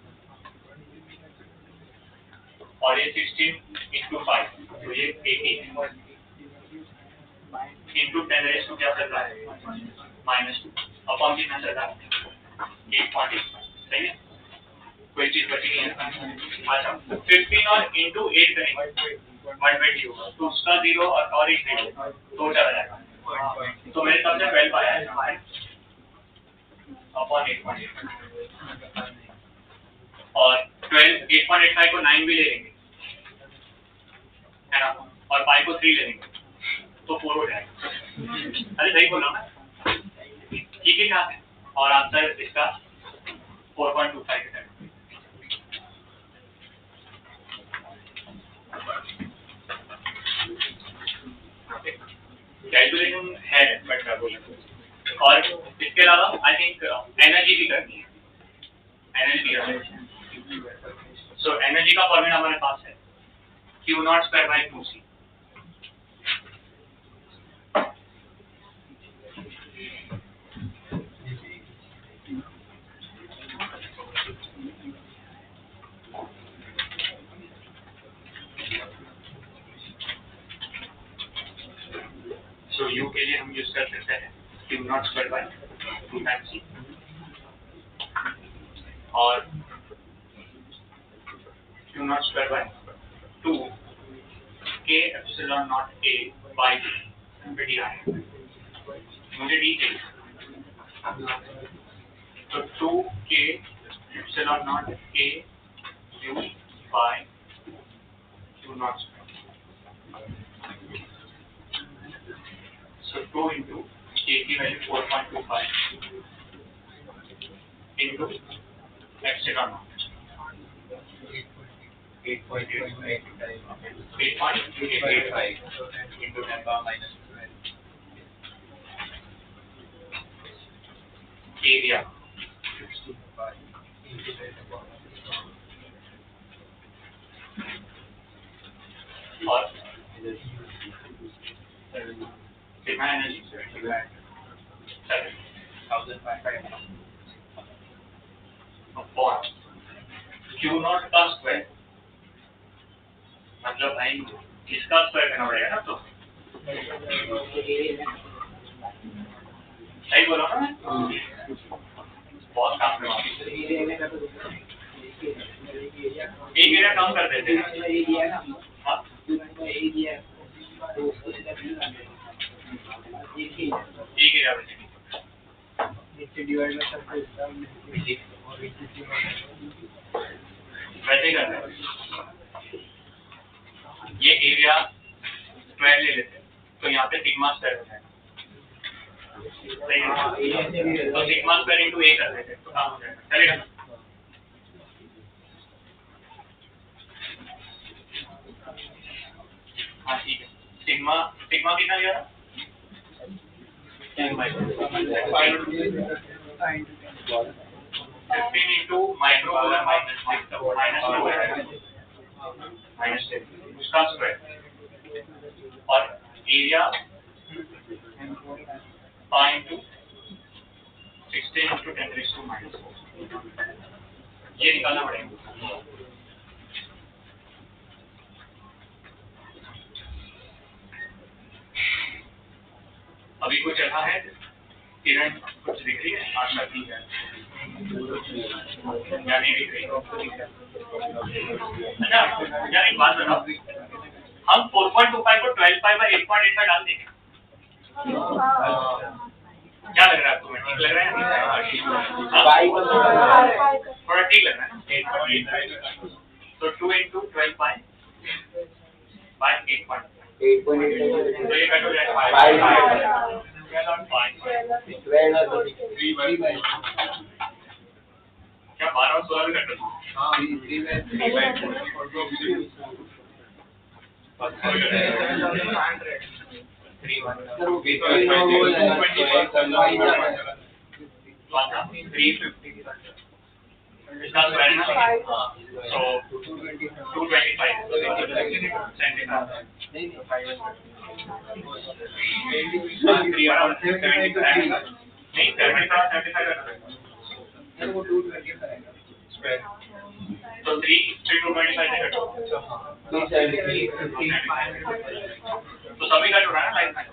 और ये 16 इंटू 5 तो ये 80 है इंटू 10 रेज़ टू क्या चल रहा है -2 अपॉन कितना चल रहा है 8.8 सही है। कोई चीज बची नहीं है। अच्छा 15 और इंटू 8 करेंगे 120 होगा, तो उसका 0 और एक 0 तो चला जाएगा। तो मेरे हिसाब से 12 आया है अपॉन 8.8 और 8.85 को 9 भी ले लेंगे है ना, और पाई को 3 ले लेंगे तो 4 हो जाएगा। अरे सही बोला ना, ठीक है क्या है। और आंसर इसका 4.25 है। कैलकुलेशन है बट मैं बोलूँ। और इसके अलावा आई थिंक एनर्जी भी करनी है, एनर्जी भी। सो एनर्जी का फॉर्मूला हमारे पास है Q naught square by 2C। So U के लिए हम यूज कर सकते हैं Q naught square by 2 times C और Q naught square by 2 K epsilon naught A by D आया। मुझे D चाहिए तो 2 K epsilon naught A U by Q naught square. So 2 into K की value 4.25 into epsilon naught. 8.885 into 10 power minus 12. area. और कितना energy 7,500 upon Q not का square, मतलब भाई इसका स्क्वायर करना पड़ेगा ना, तो सही बोला ना मैं? बहुत काम करवा एक एरिया कम कर देते हैं। हाँ? एक एरिया बचेगा। वैसे ही करते हैं। ये एरिया स्क्वायर ले लेते हैं, तो यहाँ पे सिग्मा स्क्वायर हो जाएगा। सही है? तो सिग्मा स्क्वायर इंटू ए कर देते हैं, तो काम हो जाएगा। चलेगा? हाँ ठीक है। सिग्मा कितना लिया था? 15 into माइक्रोमोलर माइनस 2 माइनस 10 उसका स्क्वायर, और एरिया 5 into 16 into 10⁻⁻⁴ ये निकालना पड़ेगा। अभी कुछ ऐसा है किरण कुछ दिख रही है? आशा की है या नहीं दिख रही? अच्छा यार एक बात बताओ, हम 4.25 को 12π/8.85 डाल देंगे, क्या लग रहा है आपको? ठीक लग रहा है? थोड़ा ठीक लग रहा है ना? 8.85 तो 2 into 12π/8.85 तो ये कट हो जाएगा 5 क्या 12 और 16 भी कट हो? इसका स्क्वायर ना, so 225 नहीं 75 तो 3 225 से कटो तो सभी कट हो रहा है ना लाइन में।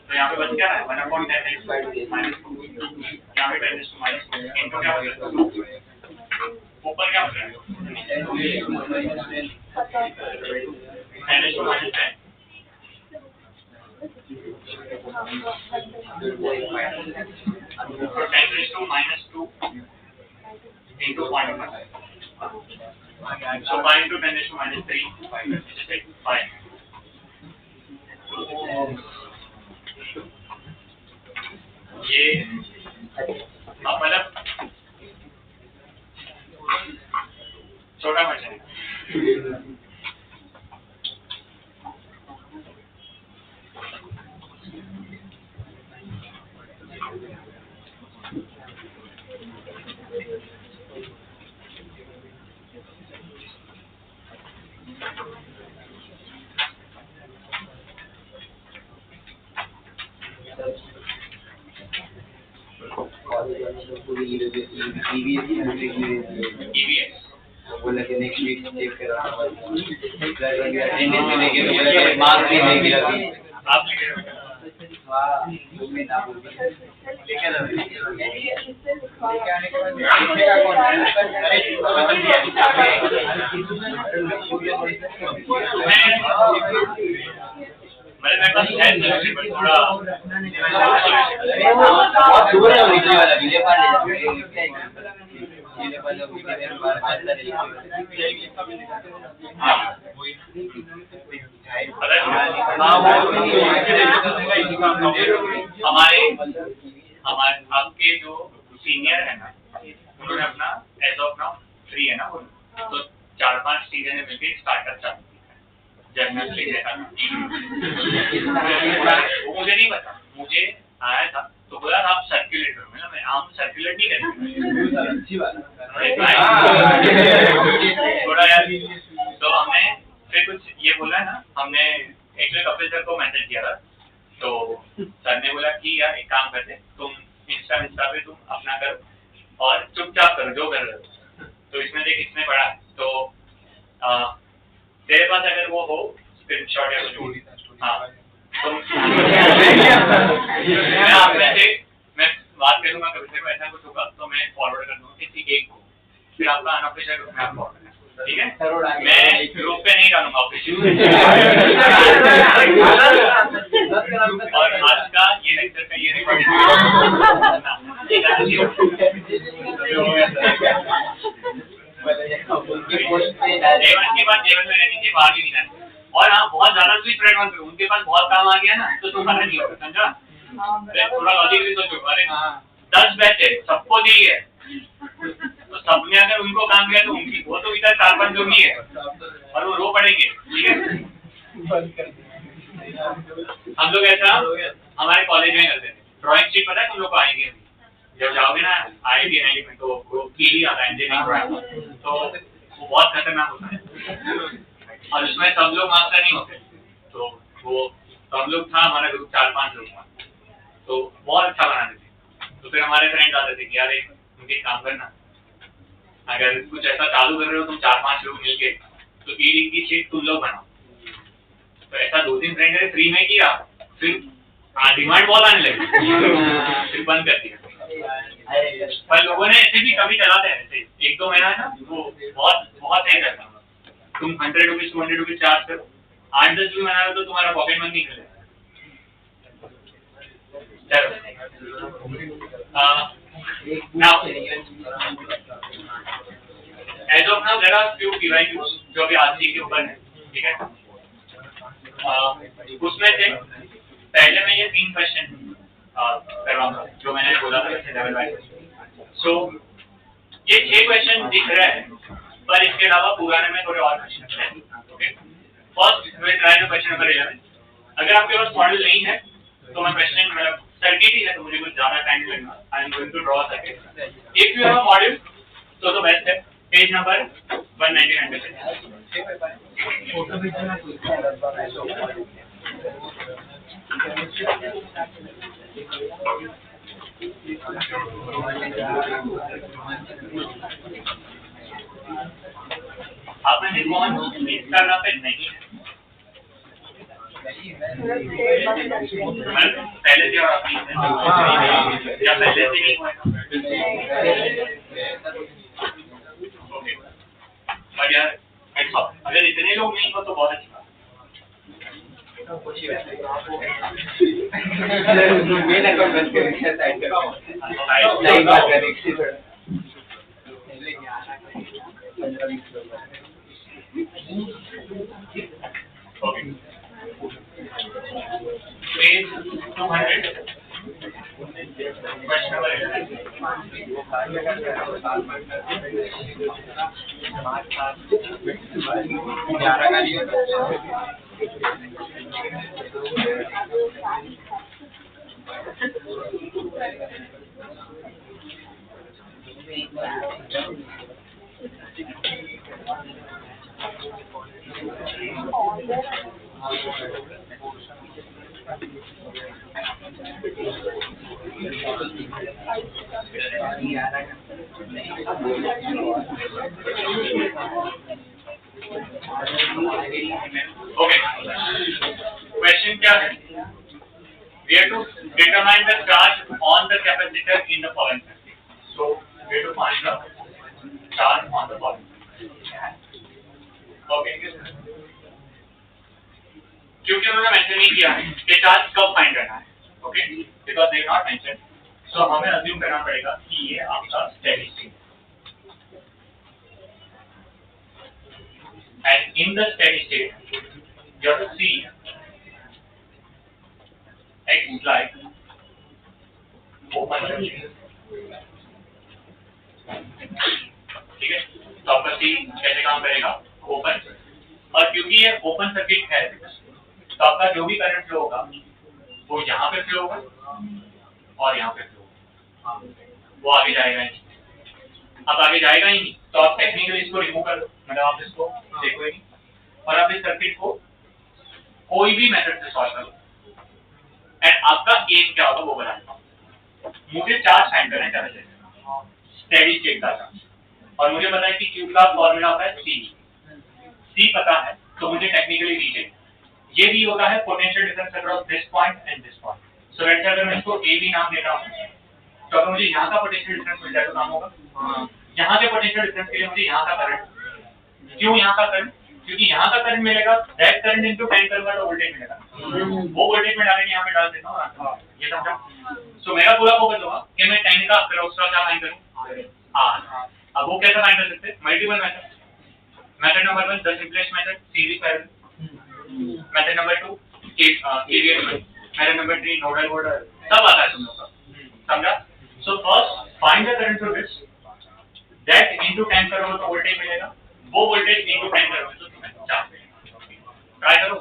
तो यहाँ पे बच क्या है 1/10 माइनस 2, यहाँ पे 10 माइनस इनको क्या बच रहा है ऊपर क्या बच रहा है 10 -2 into 0.5 so 5 into 10⁻³ 5 ये अब मतलब छोटा बच्चा है EVS बोला कि नेक्स्ट वीक चेक करा अटेंडेंस में लेके तो बोला कि मार्क्स भी लेके अभी आप लिखे हो हां मैं ना बोल लेके ना लेके आने के बाद लिखेगा कौन मेरे पास है बट थोड़ा बहुत दूर है लिखने वाला विजय पांडे ये वाला वीडियो में बार बार हमारे आपके जो सीनियर है ना, उन्होंने अपना एज ऑफ नाउ फ्री है ना वो, तो 4-5 चीजें मिलकर स्टार्टअप चालू किया, जर्नल ले जैसा। मुझे नहीं पता, मुझे आया था तो बोला आप सर्कुलेट करो, मैं आम सर्कुलेट नहीं करती थोड़ा यार। तो हमने फिर कुछ ये बोला ना, हमने एक्चुअली कपिल सर को मैसेज किया था, तो सर ने बोला कि यार एक काम करते, तुम इंस्टा पे तुम अपना करो और चुपचाप करो जो कर रहे हो, तो इसमें देख इसमें पड़ा है, तो तेरे पास अगर वो हो स्क्रीनशॉट या कुछ, हाँ तो मैं आप में से मैं बात करूंगा, कभी से ऐसा कुछ होगा तो मैं फॉरवर्ड कर दूंगा किसी एक को, फिर आपका अनऑफिशियल ग्रुप में आप फॉरवर्ड करना, ठीक है? मैं ग्रुप पे नहीं डालूंगा ऑफिशियल। और आज का ये लेक्चर का ये रिकॉर्डिंग जेवन के बाद जेवन में रहनी चाहिए, बाहर ही नहीं रहना। और हाँ, बहुत ज्यादा भी स्प्रेड मत करो, उनके पास बहुत काम आ गया ना तो तुम्हारा नहीं होगा, समझा? थोड़ा लॉजिक भी सोचो, अरे 10 बैच है, सबको दी है, तो सबने अगर उनको काम किया तो उनकी वो तो इधर 4-5 लोग ही है और वो रो पड़ेंगे, ठीक है? हम लोग ऐसा हमारे कॉलेज में करते थे, ड्राइंग शीट पता है तुम लोग को आएंगे, जब जाओगे ना IIT NIT में तो ग्रुप की ही आता है इंजीनियरिंग ड्राइंग, तो वो बहुत खतरनाक होता है और उसमें सब लोग मास्टर नहीं होते, तो वो हम लोग था, हमारा ग्रुप 4-5 लोग था, तो बहुत अच्छा बनाते थे। तो फिर हमारे फ्रेंड्स आते थे कि यार मुझे काम करना, अगर कुछ ऐसा चालू कर रहे हो तुम 4-5 लोग मिलके, तो ईडी की शीट तुम लोग बनाओ। तो ऐसा 2-3 फ्रेंड ने फ्री में किया, फिर डिमांड बहुत आने लगी, फिर बंद कर दिया। पर लोगों ने ऐसे भी कभी चलाते हैं, ऐसे 1-2 महीना ना वो बहुत सही करता, तुम 100 रुपीज 200 रुपीज चार्ज करो, 8-10 भी बना रहे तो तुम्हारा पॉकेट मनी निकले। चलो now as of now there are few PYQs जो अभी आरसी के ऊपर है, ठीक है? उसमें से पहले मैं ये 3 क्वेश्चन करवाऊंगा जो मैंने बोला था लेवल वाइज। सो ये 6 क्वेश्चन दिख रहे हैं, पर इसके अलावा पुराने में थोड़े और क्वेश्चन हैं, okay? First we try the question number 11। अगर आपके पास मॉडल नहीं है तो मैं क्वेश्चन मतलब सर्किट ही है, तो मुझे कुछ ज्यादा टाइम लगेगा, I am going to draw circuit. If you have a model तो द बेस्ट है पेज नंबर 199 पे। फोटो भेजना आप में से कौन इंस्टाग्राम पे नहीं है? पहले से और अभी या पहले से नहीं हुआ? ओके, पर यार अगर इतने लोग नहीं हो तो बहुत अच्छा। मेन अकाउंट बंद करके साइड कर okay, page 200 question number okay, question क्या है? We have to determine the charge on the capacitor in the following circuit. So we have to find the charge on the following circuit. Okay. क्योंकि उन्होंने mention नहीं किया है कि charge कब find करना है, okay? Because they not mention, so हमें अज्यूम करना पड़ेगा कि ये आपका steady state, and in the steady state you have to see X like open circuit. ठीक है, तो आपका C कैसे काम करेगा? ओपन, और क्योंकि ये ओपन सर्किट है तो आपका जो भी करंट फ्लो होगा वो यहाँ पे फ्लो होगा और यहाँ पे फ्लो होगा, वो आगे जाएगा ही नहीं। अब आगे जाएगा ही नहीं तो आप टेक्निकली इसको रिमूव कर दो, मतलब आप इसको देखो ही नहीं और आप इस सर्किट को कोई भी मेथड से सॉल्व करो एंड आपका एम क्या होगा वो बनाना। मुझे चार्ज फाइंड करना है ज्यादा से स्टेडी स्टेट का, और मुझे पता है कि Q का फॉर्मूला होता है C पता है तो मुझे टेक्निकली V चाहिए। ये V होता है potential difference across this point and this point. So let's say अगर मैं इसको AB नाम देता हूं तो अगर मुझे यहाँ का पोटेंशियल डिफरेंस मिल जाए तो काम होगा। यहाँ के पोटेंशियल डिफरेंस के लिए मुझे यहाँ का करंट, क्यों यहाँ का करंट? क्योंकि यहाँ का करंट मिलेगा that current into time convert voltage मिलेगा, वो वोल्टेज में डालेंगे यहाँ पे डाल देता हूँ, ये समझा? सो मेरा पूरा फोकस होगा कि मैं टाइम का क्रॉस का क्या फाइंड करूँ, R। अब वो कैसे फाइंड कर सकते हैं? Multiple method. Method number 1 the simplest method series parallel, method number 2 KVL, method number 3 nodal model, सब आता है तुम लोग का, समझा? So first find the current through this, that into time करोगे तो वोल्टेज मिलेगा, वो वोल्टेज इनटू टाइम करोगे तो तुम्हें चार्ज मिलेगा। ट्राई करो,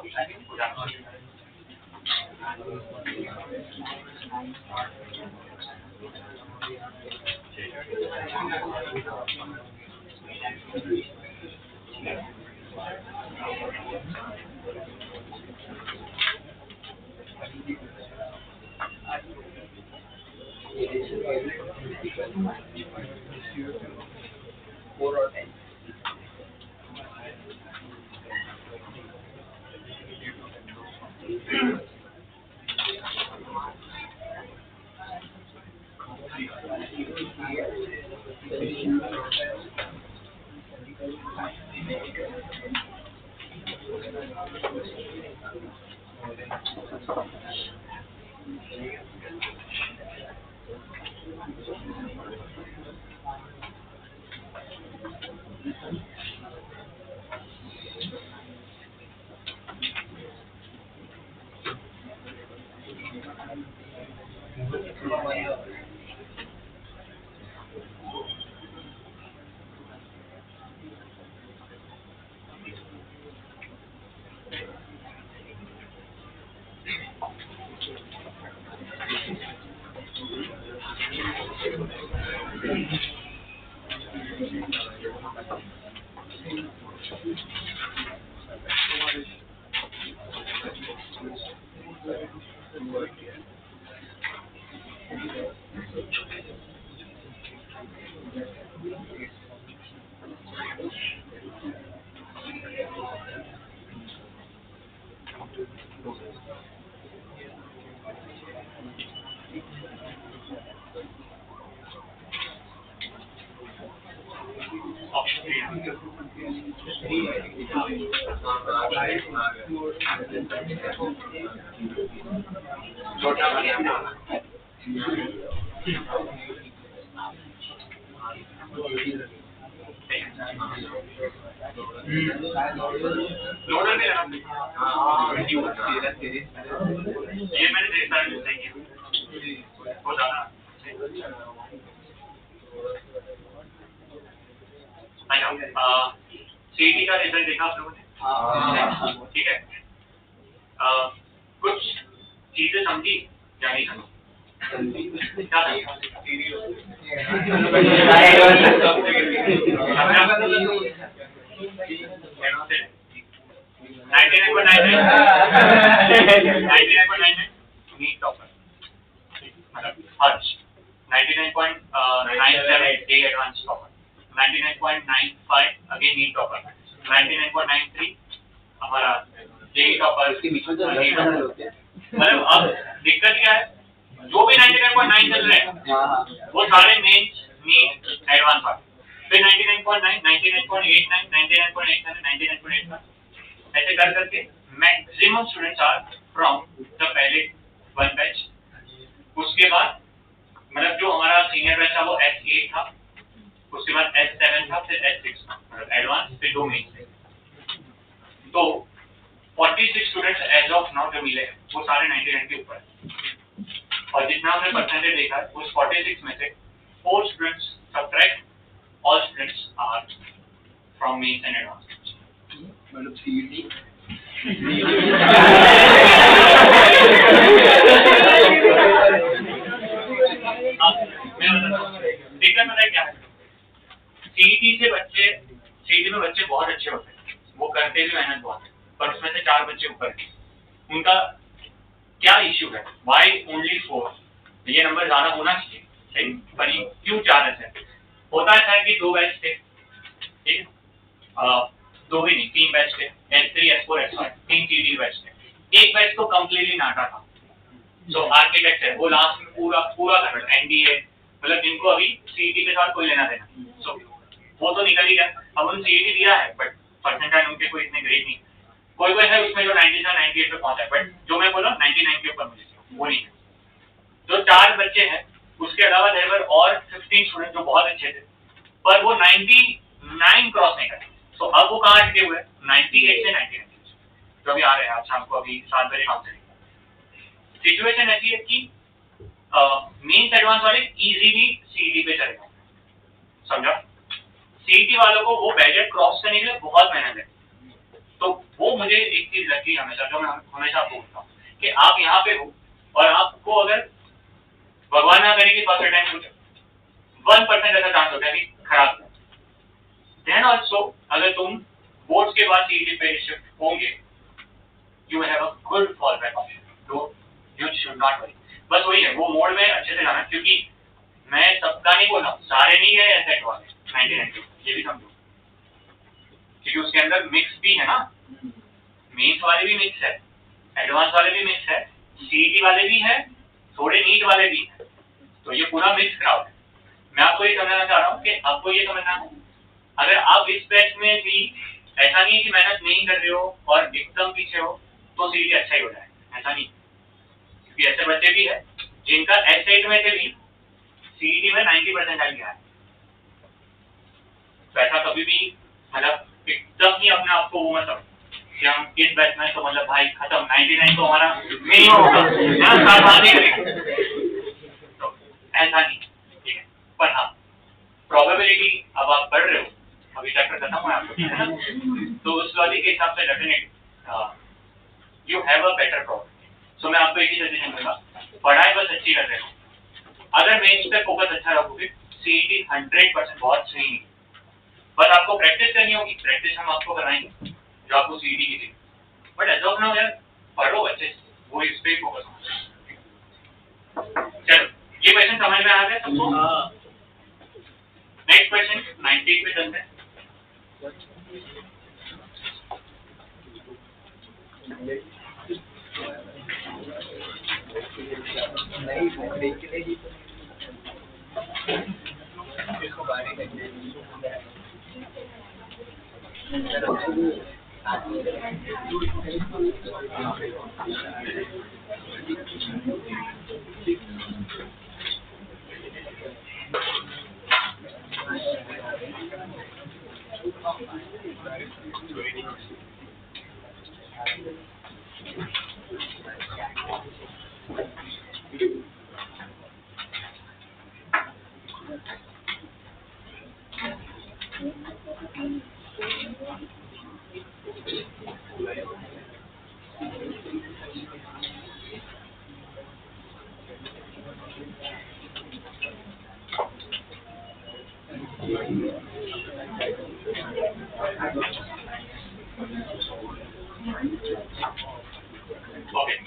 नोडल में लगा ये मैंने देख सारे मिस्टेक किया हो जाना। अच्छा, सीईटी का रिजल्ट देखा आप लोगों ने? ठीक है, कुछ चीजें समझी या नहीं समझी? क्या नीट टॉपर, मतलब Harsh 99.97 advance topper, 99.95 again NEET topper, 99.93 हमारा जेई टॉपर। मतलब अब दिक्कत क्या है, जो भी 99.9 चल रहे हैं वो सारे मेंस नीट एडवांस वाले, फिर 99.9, 99.89, 99.87, 99.89 ऐसे कर करके maximum students are from the पहले वन बैच। उसके बाद मतलब जो हमारा सीनियर बैच था वो S8 था, उसके बाद S7 था, फिर S6 था, मतलब एडवांस, फिर 2 मेंस थे। 99 के ऊपर है। और जितना हमने परसेंटेज देखा है उस 46 में से 4 students subtract all students are from mains and advance. मतलब सीईटी दिक्कत पता है क्या है, सीईटी में बच्चे बहुत अच्छे होते हैं, वो करते भी मेहनत बहुत है, पर उसमें से 4 बच्चे ऊपर हैं। उनका क्या इश्यू है, वाई ओनली 4? ये नंबर ज्यादा होना चाहिए, सही, पर क्यों 4 ऐसे होता है कि 2 बैच थे, ठीक है, 2 भी नहीं 3 बैच थे, S3 S4 S5 3 CET batch थे, एक बैच तो कंप्लीटली नाटा था, जो आर्किटेक्ट है वो लास्ट में पूरा कर रहा है एनडीए, मतलब जिनको अभी सीईटी के साथ कोई लेना देना, सो वो तो निकल ही गया। अब उन्होंने सीईटी दिया है बट परसेंटाइल उनके कोई इतने ग्रेड नहीं, कोई है उसमें जो 97 98 पे पहुंचा है, बट जो मैं बोला 99 के ऊपर मुझे वो नहीं है। जो 4 बच्चे हैं उसके अलावा देयर वर और 15 स्टूडेंट जो बहुत अच्छे थे, पर वो 99 क्रॉस नहीं करे। सो अब वो कहाँ अटके हुए हैं, 98 से 99 जो अभी आ रहे हैं आज शाम को, अभी 7 बजे काउंसलिंग। सिचुएशन ऐसी है कि मेंस एडवांस वाले इजीली सीईटी पे चले गए, समझा। सीईटी वालों को वो बैरियर क्रॉस करने के लिए बहुत मेहनत है। तो वो मुझे एक चीज लगती है हमेशा, जो मैं हमेशा आपको बोलता हूँ कि आप यहाँ पे हो और आपको अगर भगवान ना करे कि फर्स्ट टाइम कुछ 1% ऐसा चांस होता है कि खराब हो, देन ऑल्सो अगर तुम बोर्ड्स के बाद सीईटी पे शिफ्ट होंगे, you have a good fall back option, तो यू शुड नॉट वरी। बस वही है, वो मोड में अच्छे से जाना, क्योंकि मैं सबका नहीं बोल रहा हूँ, सारे नहीं है एसेट वाले 99, ये भी समझो, क्योंकि उसके अंदर मिक्स भी है ना, मेंस वाले भी मिक्स है, एडवांस वाले भी मिक्स है, सीईटी वाले भी है, थोड़े नीट वाले भी है, तो ये पूरा मिक्स क्राउड है। मैं आपको ये समझाना चाह रहा हूँ कि आपको ये समझना है, अगर आप इस बैच में भी ऐसा नहीं है कि मेहनत नहीं कर रहे हो और एकदम पीछे हो तो सीईटी अच्छा ही हो जाए, ऐसा नहीं, क्योंकि ऐसे बच्चे भी है जिनका एसेट में से भी सीईटी में 90% आ गया है। तो ऐसा कभी भी मतलब एकदम ही अपने आप को वो मतलब कि हम इस बैच में तो मतलब भाई खत्म 99 तो हमारा नहीं होगा, तो ऐसा नहीं, ठीक है। पर हाँ प्रोबेबिलिटी, अब आप पढ़ रहे हो, अभी चैप्टर खत्म हुआ आपको, ठीक है ना, तो उस लॉजिक के हिसाब से definitely you have a better probability. So मैं आपको एक ही सजेशन दूंगा, पढ़ाई बस अच्छी कर रहे हो, अगर मेंस पे फोकस अच्छा रखोगे सीईटी 100% बहुत सही है, बस आपको प्रैक्टिस करनी होगी, प्रैक्टिस हम आपको कराएंगे जो आपको सीईटी की थी, बट एज ऑफ नाउ यार पढ़ो अच्छे से, वो इस पे फोकस करो। चलो ये क्वेश्चन समझ में आ गया सबको? नेक्स्ट क्वेश्चन 90 पे चलते हैं। नहीं देख लेगी इसको गाने करने Okay.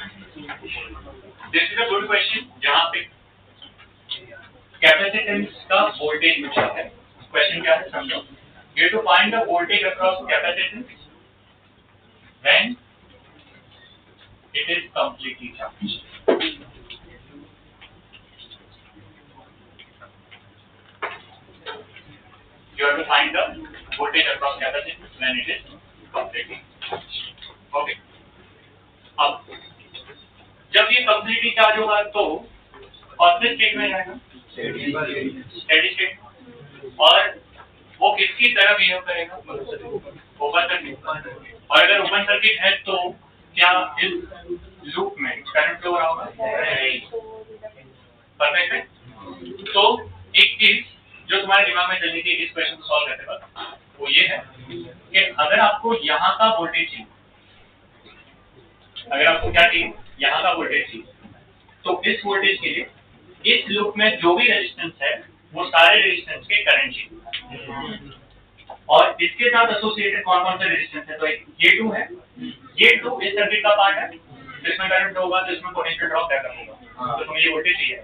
This is a good question. जहाँ पे कैपेसिटेंस का वोल्टेज पूछा है, क्वेश्चन क्या है समझो। You have to find the voltage across capacitance when it is completely charged. You have to find the voltage across capacitance when it is completely charged. Okay. अब जब ये कंप्लीटली चार्ज होगा तो कौन से स्टेट में जाएगा, स्टेडी स्टेट, और वो किसकी तरह बिहेव करेगा, ओपन सर्किट। और अगर ओपन सर्किट है तो क्या इस लूप में करंट फ्लो हो रहा होगा? परफेक्ट है। तो एक चीज जो तुम्हारे दिमाग में चलनी थी इस क्वेश्चन को सॉल्व करते वक्त, वो ये है कि अगर आपको यहाँ का वोल्टेज चाहिए, अगर आपको क्या चाहिए, यहाँ का वोल्टेज चाहिए, तो इस वोल्टेज के लिए इस लूप में जो भी रेजिस्टेंस है वो सारे रेजिस्टेंस के करंट चाहिए, और इसके साथ एसोसिएटेड कौन कौन से रेजिस्टेंस है, तो एक ये 2 है, ये 2 इस सर्किट का पार्ट है, तो इसमें करंट होगा तो इसमें पोटेंशियल ड्रॉप ज्यादा होगा, तो तुम्हें ये वोल्टेज चाहिए।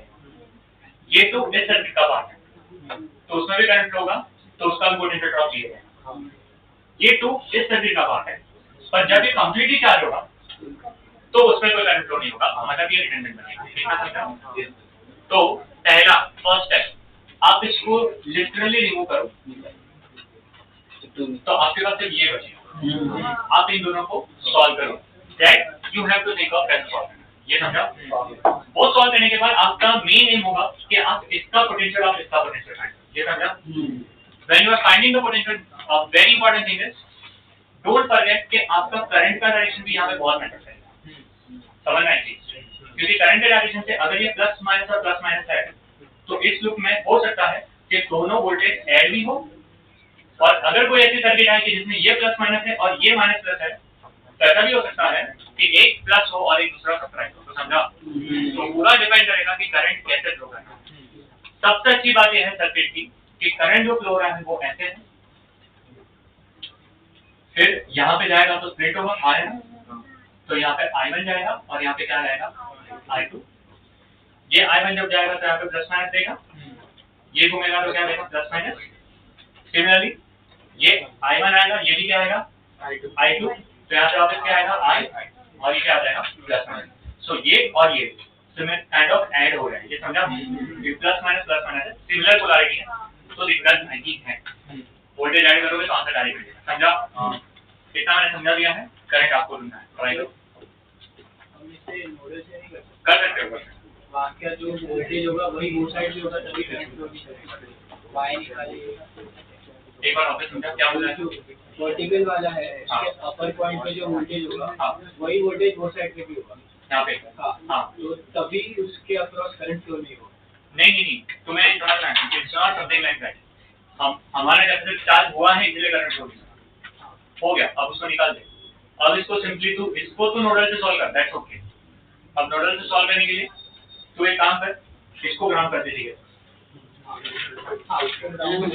ये 2 इस सर्किट का पार्ट है, तो उसमें भी करंट होगा तो उसका भी पोटेंशियल ड्रॉप चाहिए। ये 2 इस सर्किट का पार्ट है, पर जब ये कंप्लीटली चार्ज होगा तो उसमें कोई करंट फ्लो नहीं होगा, मतलब ये रिडंडेंट बनेगा, ठीक है समझा? तो पहला फर्स्ट स्टेप, आप इसको लिटरली रिमूव करो तो आपके पास सिर्फ ये बचेगा, आप इन दोनों को सॉल्व करो, that you have to think of कैसे सॉल्व करना, ये समझा? वो सॉल्व करने के बाद आपका मेन एम होगा कि आप इसका पोटेंशियल और इसका पोटेंशियल फाइंड, ये समझा? When you are finding the potential, a very important thing is don't forget कि आपका करंट का डायरेक्शन भी यहाँ पे बहुत मैटर करेगा, समझना है चीज, क्योंकि करंट के डायरेक्शन से अगर ये प्लस माइनस और प्लस माइनस है तो इस लूप में हो सकता है कि दोनों वोल्टेज ऐड भी हो, और अगर कोई ऐसी सर्किट है कि जिसमें ये प्लस माइनस है और ये माइनस प्लस है तो ऐसा भी हो सकता है कि एक प्लस हो और एक दूसरा सब्ट्रैक्ट हो, तो समझा? तो पूरा डिपेंड करेगा कि करंट कैसे फ्लो कर रहा है। सबसे अच्छी बात यह है सर्किट की कि करंट जो फ्लो हो रहा है वो ऐसे है, फिर यहाँ पे जाएगा तो स्प्लिट होगा आयन, तो यहाँ पे I1 जाएगा और यहाँ पे क्या जाएगा I2, ये I1 जब जाएगा तो यहाँ पे प्लस माइनस देगा, ये घूमेगा तो क्या देगा प्लस माइनस, सिमिलरली ये I1 आएगा, ये भी क्या आएगा I2, तो यहाँ पे वापस क्या आएगा I, और ये क्या आ जाएगा प्लस माइनस, सो ये और ये काइंड ऑफ ऐड हो रहे हैं, ये समझा? प्लस माइनस है, सिमिलर पोलैरिटी है, तो दिक्कत नहीं है, वोल्टेज ऐड करोगे तो आंसर डायरेक्ट मिलेगा, समझा? इतना मैंने समझा दिया है, करंट आपको ढूंढना है, ट्राई करो, हम इससे नोडल से नहीं कर कर सकते हो। वाक्य जो वोल्टेज होगा वही वो साइड भी होगा तभी करंट फ्लो नहीं करेगा, वाई निकालिए। एक बार वापस समझा क्या बोला है? वर्टिकल वाला है, इसके अपर पॉइंट पे जो वोल्टेज होगा वही वोल्टेज वो साइड पे भी होगा, यहाँ पे हाँ, तो तभी उसके अक्रॉस करंट फ्लो नहीं होगा। नहीं, तुम्हें समझना है, it's not something like that, हमारा कैपेसिटर चार्ज हुआ है इसलिए करंट फ्लो हो गया, अब उसको निकाल दे, अब इसको सिंपली तू इसको तो नोडल से सॉल्व कर, दैट्स ओके। अब नोडल से सॉल्व करने के लिए तू एक काम कर, इसको ग्राउंड कर दे, ठीक है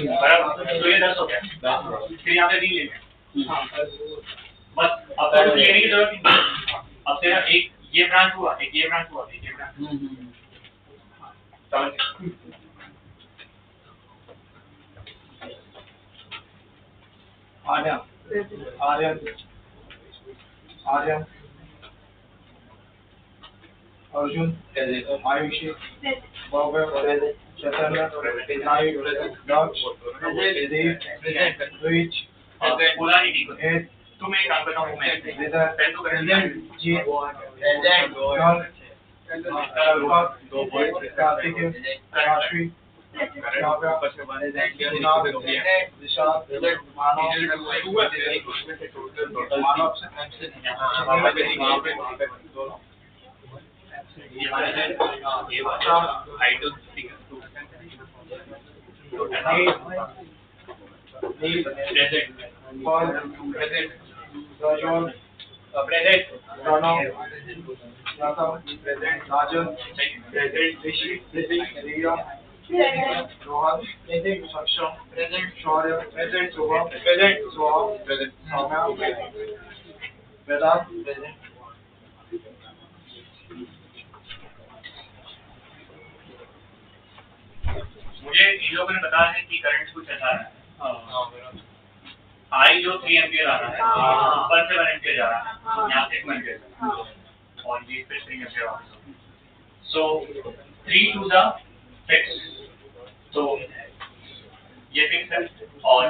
बराबर, तो ये 10 हो गया, फिर यहाँ पे भी ले लें, बस अब तो कुछ लेने की जरूरत नहीं, अब तेरा एक ये ब्रांच हुआ, एक ये ब्रांच हुआ, एक ये ब्रांच, समझ? आर्यन अर्जुन आयुषी भव्य चैतन्य नायक दक्ष देव द्विज पोलैरिटी को एड तुम एक काम करना हूँ मैं विदर पहले तो करेंगे जीत कार्तिकेय राशि काव्या विशाल मानव ये वाला है, ये वाला I2 प्रेजेंट पॉल प्रेजेंट राजन प्रेजेंट प्रणव यादव प्रेजेंट राजन प्रेजेंट ऋषि रिया रोहन प्रेजेंट सक्षम प्रेजेंट शौर्य प्रेजेंट शुभम प्रेजेंट सोहम प्रेजेंट सौम्या वेदांत प्रेजेंट। मुझे इन लोगों ने बताया है कि करंट कुछ ऐसा है, आई जो 3 एम्पियर आ रहा है, ऊपर से 1 एम्पियर जा रहा है, यहाँ से 1 एम्पियर और ये फिर 3 एम्पियर वापस, सो 3 to the fix, तो ये फिक्स है और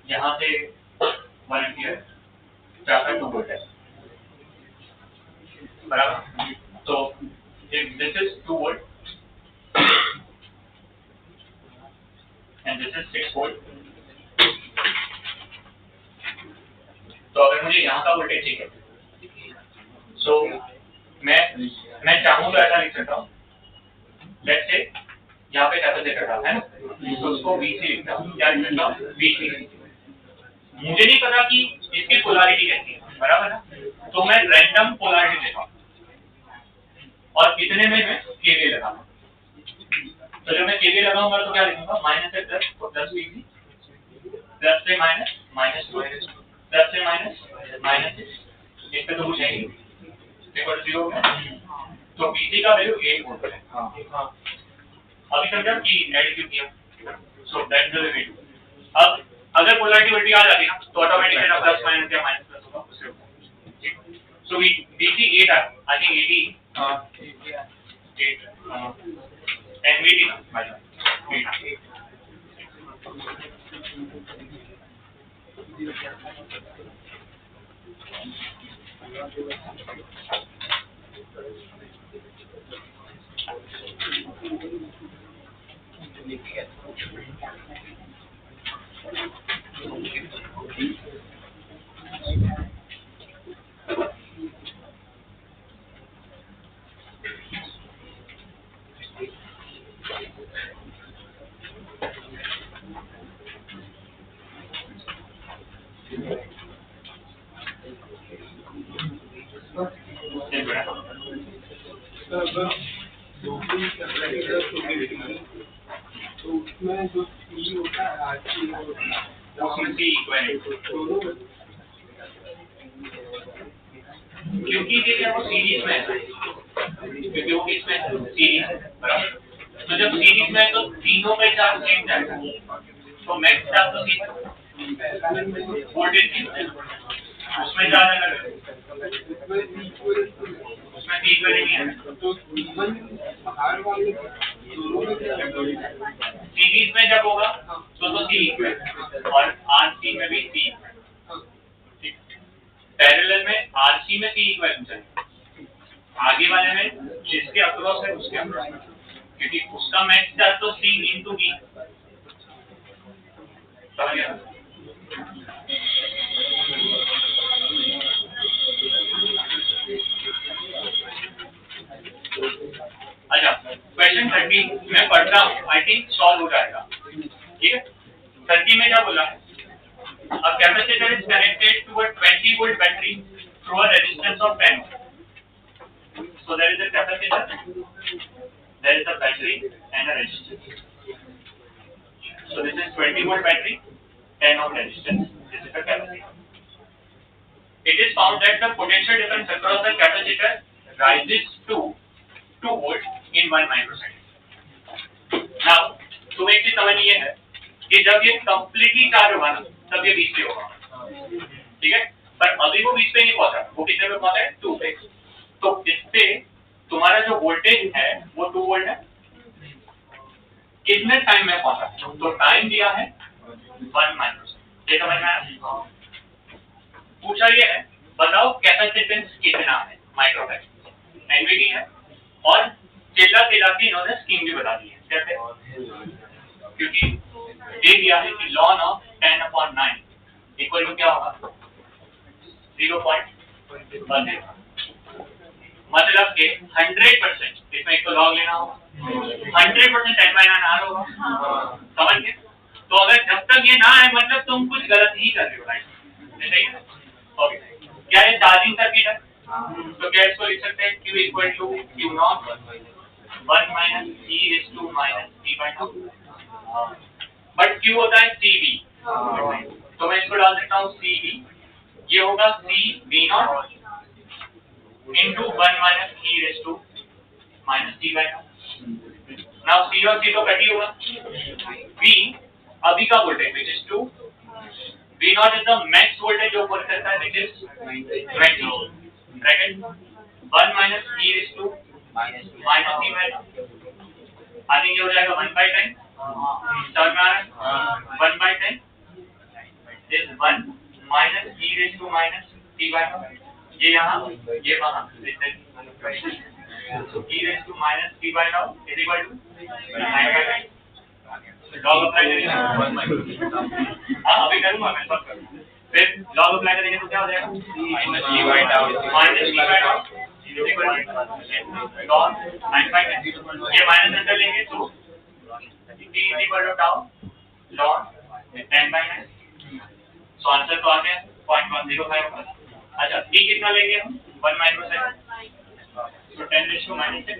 यहाँ से 1 एम्पियर जाकर 2 वोल्ट है, बराबर? तो if this is 2 volt and this is 6 volt, तो अगर मुझे यहाँ का वोल्टेज चाहिए, so मैं चाहूँ तो ऐसा लिख सकता हूँ, लेट्स से यहाँ पे कैपेसिटर था, है ना, तो उसको VC लिखता हूँ, क्या लिख सकता हूँ, VC। मुझे नहीं पता कि इसकी पोलैरिटी कैसी है, बराबर ना, तो मैं रैंडम पोलैरिटी लेता हूँ और इतने में मैं KVL लगाऊंगा। तो जब मैं KVL लगाऊंगा तो क्या लिखूंगा, माइनस से प्लस, प्लस VC, प्लस से माइनस, माइनस प्लस से माइनस, माइनस, इस पे तो कुछ है नहीं, इक्वल 0 हो गया। तो VC का वैल्यू 8 वोल्ट है। अभी समझा कि ऐड क्यों किया, so that is the way. अब अगर पोलैरिटी उल्टी आ जाती है तो ऑटोमेटिकली ना प्लस माइनस या माइनस प्लस होगा उससे। सो VC 8 आई थिंक 80 NVD ना बाय तो उसमें जो C होता है RC उसमें C इक्विवेलेंट, क्योंकि ये वो सीरीज में है, क्योंकि वो इसमें सीरीज है, बराबर। तो जब सीरीज में है तो तीनों पे चार्ज सेम जाएगा, तो मैक्स चार्ज तो सीरीज वोल्टेज की उसमें चार्ज अलग है, उसमें C इक्विवेलेंट है। तो बाहर वाले सीरीज में जब होगा तो C इक्विवेलेंट और RC में भी C इक्विवेलेंट, पैरेलल में RC में C इक्विवेलेंट चाहिए, आगे वाले में जिसके अक्रॉस है उसके अक्रॉस, क्योंकि उसका मैक्स चार्ज तो C into V, समझ गया। अच्छा, क्वेश्चन 30 मैं पढ़ता हूँ, आई थिंक सॉल्व हो जाएगा, ठीक है। 30 में क्या बोला है, a capacitor is connected to a 20 volt battery through a resistance of 10 ohm. So there is a capacitor, there is a battery and a resistance. So this is 20 volt battery, 10 ohm resistance, this is the capacitor. It is found that the potential difference across the capacitor rises to 2 volt in 1 microsecond. Now, तुम्हें एक चीज समझनी ये है कि जब ये completely charge होगा ना तब ये 20 पे होगा, ठीक है, पर अभी वो 20 पे नहीं पहुंचा, वो कितने पे पहुंचा है, 2 पे। तो इससे तुम्हारा जो वोल्टेज है वो 2 वोल्ट है, कितने टाइम में पहुंचा, तो टाइम दिया है 1 माइक्रोसेकंड, ये समझ में आया। पूछा ये है, बताओ कैपेसिटेंस कितना है, माइक्रोफैराड, NVD है, और चिल्ला के इन्होंने स्कीम भी बता दी है, कैसे, क्योंकि ये दिया है कि ln of 10/9 इक्वल टू क्या होगा, 0.10, मतलब कि 100%, इसमें एक तो लॉग लेना होगा, 100% 10/9 होगा, समझ गए। तो अगर जब तक ये ना है मतलब तुम कुछ गलत ही कर रहे हो, राइट, सही है। ओके, क्या ये चार्जिंग सर्किट है, तो क्या इसको लिख सकते हैं Q equal to Q0 1 minus E is to minus P/2, but Q होता है CV, तो मैं इसको डाल सकता हूँ CV, ये होगा CV0 into 1 minus E raised to minus P/2. Now C और C तो कट ही होगा, V अभी का voltage which is 2, V0 is the max voltage जो ऊपर करता है which is 20, bracket 1 minus E raised to minus P/2, I think ये हो जाएगा 1/10, समझ में आ रहा है, 1/10 is 1 minus E raised to minus P/2, ये यहाँ ये वहाँ, so E raised to minus P/2 is equal to 9/10, log apply करेंगे, हाँ अभी करूँगा मैं, सब करूँगा, फिर लॉग अप्लाई करेंगे तो क्या हो जाएगा, -P/2 log 95 है, ये माइनस अंदर लेंगे तो t equal to tau log 10/9। So answer तो आ गया 0.105 होगा। अच्छा t कितना लेंगे हम 1 माइक्रोसेकंड, तो 10⁻⁻6।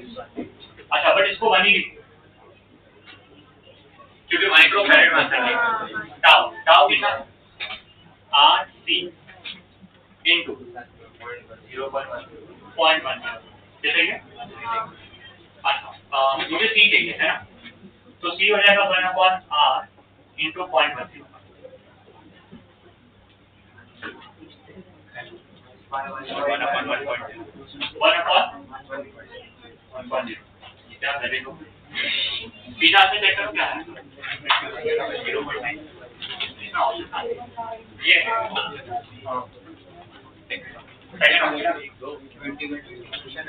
अच्छा बट इसको 1 ही लिखो क्योंकि माइक्रो फैराड में आंसर है। टाउ टाउ कितना RC इनटू 0.1 ठीक है। अच्छा मुझे C चाहिए है ना, तो C हो जाएगा 1/R इनटू 0.10 1/1.0 क्या करेंगे सीधा से चेक करो क्या है 0.9 ये सेकंड ऑप्शन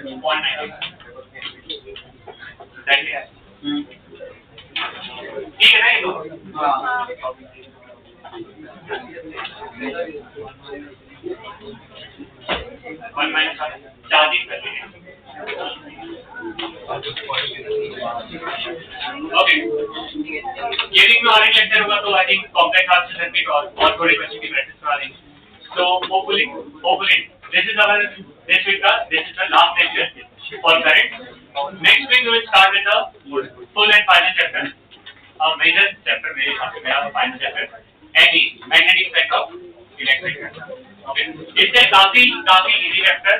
0.9 ठीक है ना ये दो। वन माइनस चार्जिंग कर लीजिए। ओके गेमिंग में और एक लेक्चर होगा तो I think complex arts circuit और थोड़े क्वेश्चन की प्रैक्टिस करा देंगे। So hopefully this is the last lecture for current. Next week we will start with the full and final chapter, a major chapter मेरे हिसाब से मेरा final chapter, magnetic effect of electric current. Okay, इससे काफी easy chapter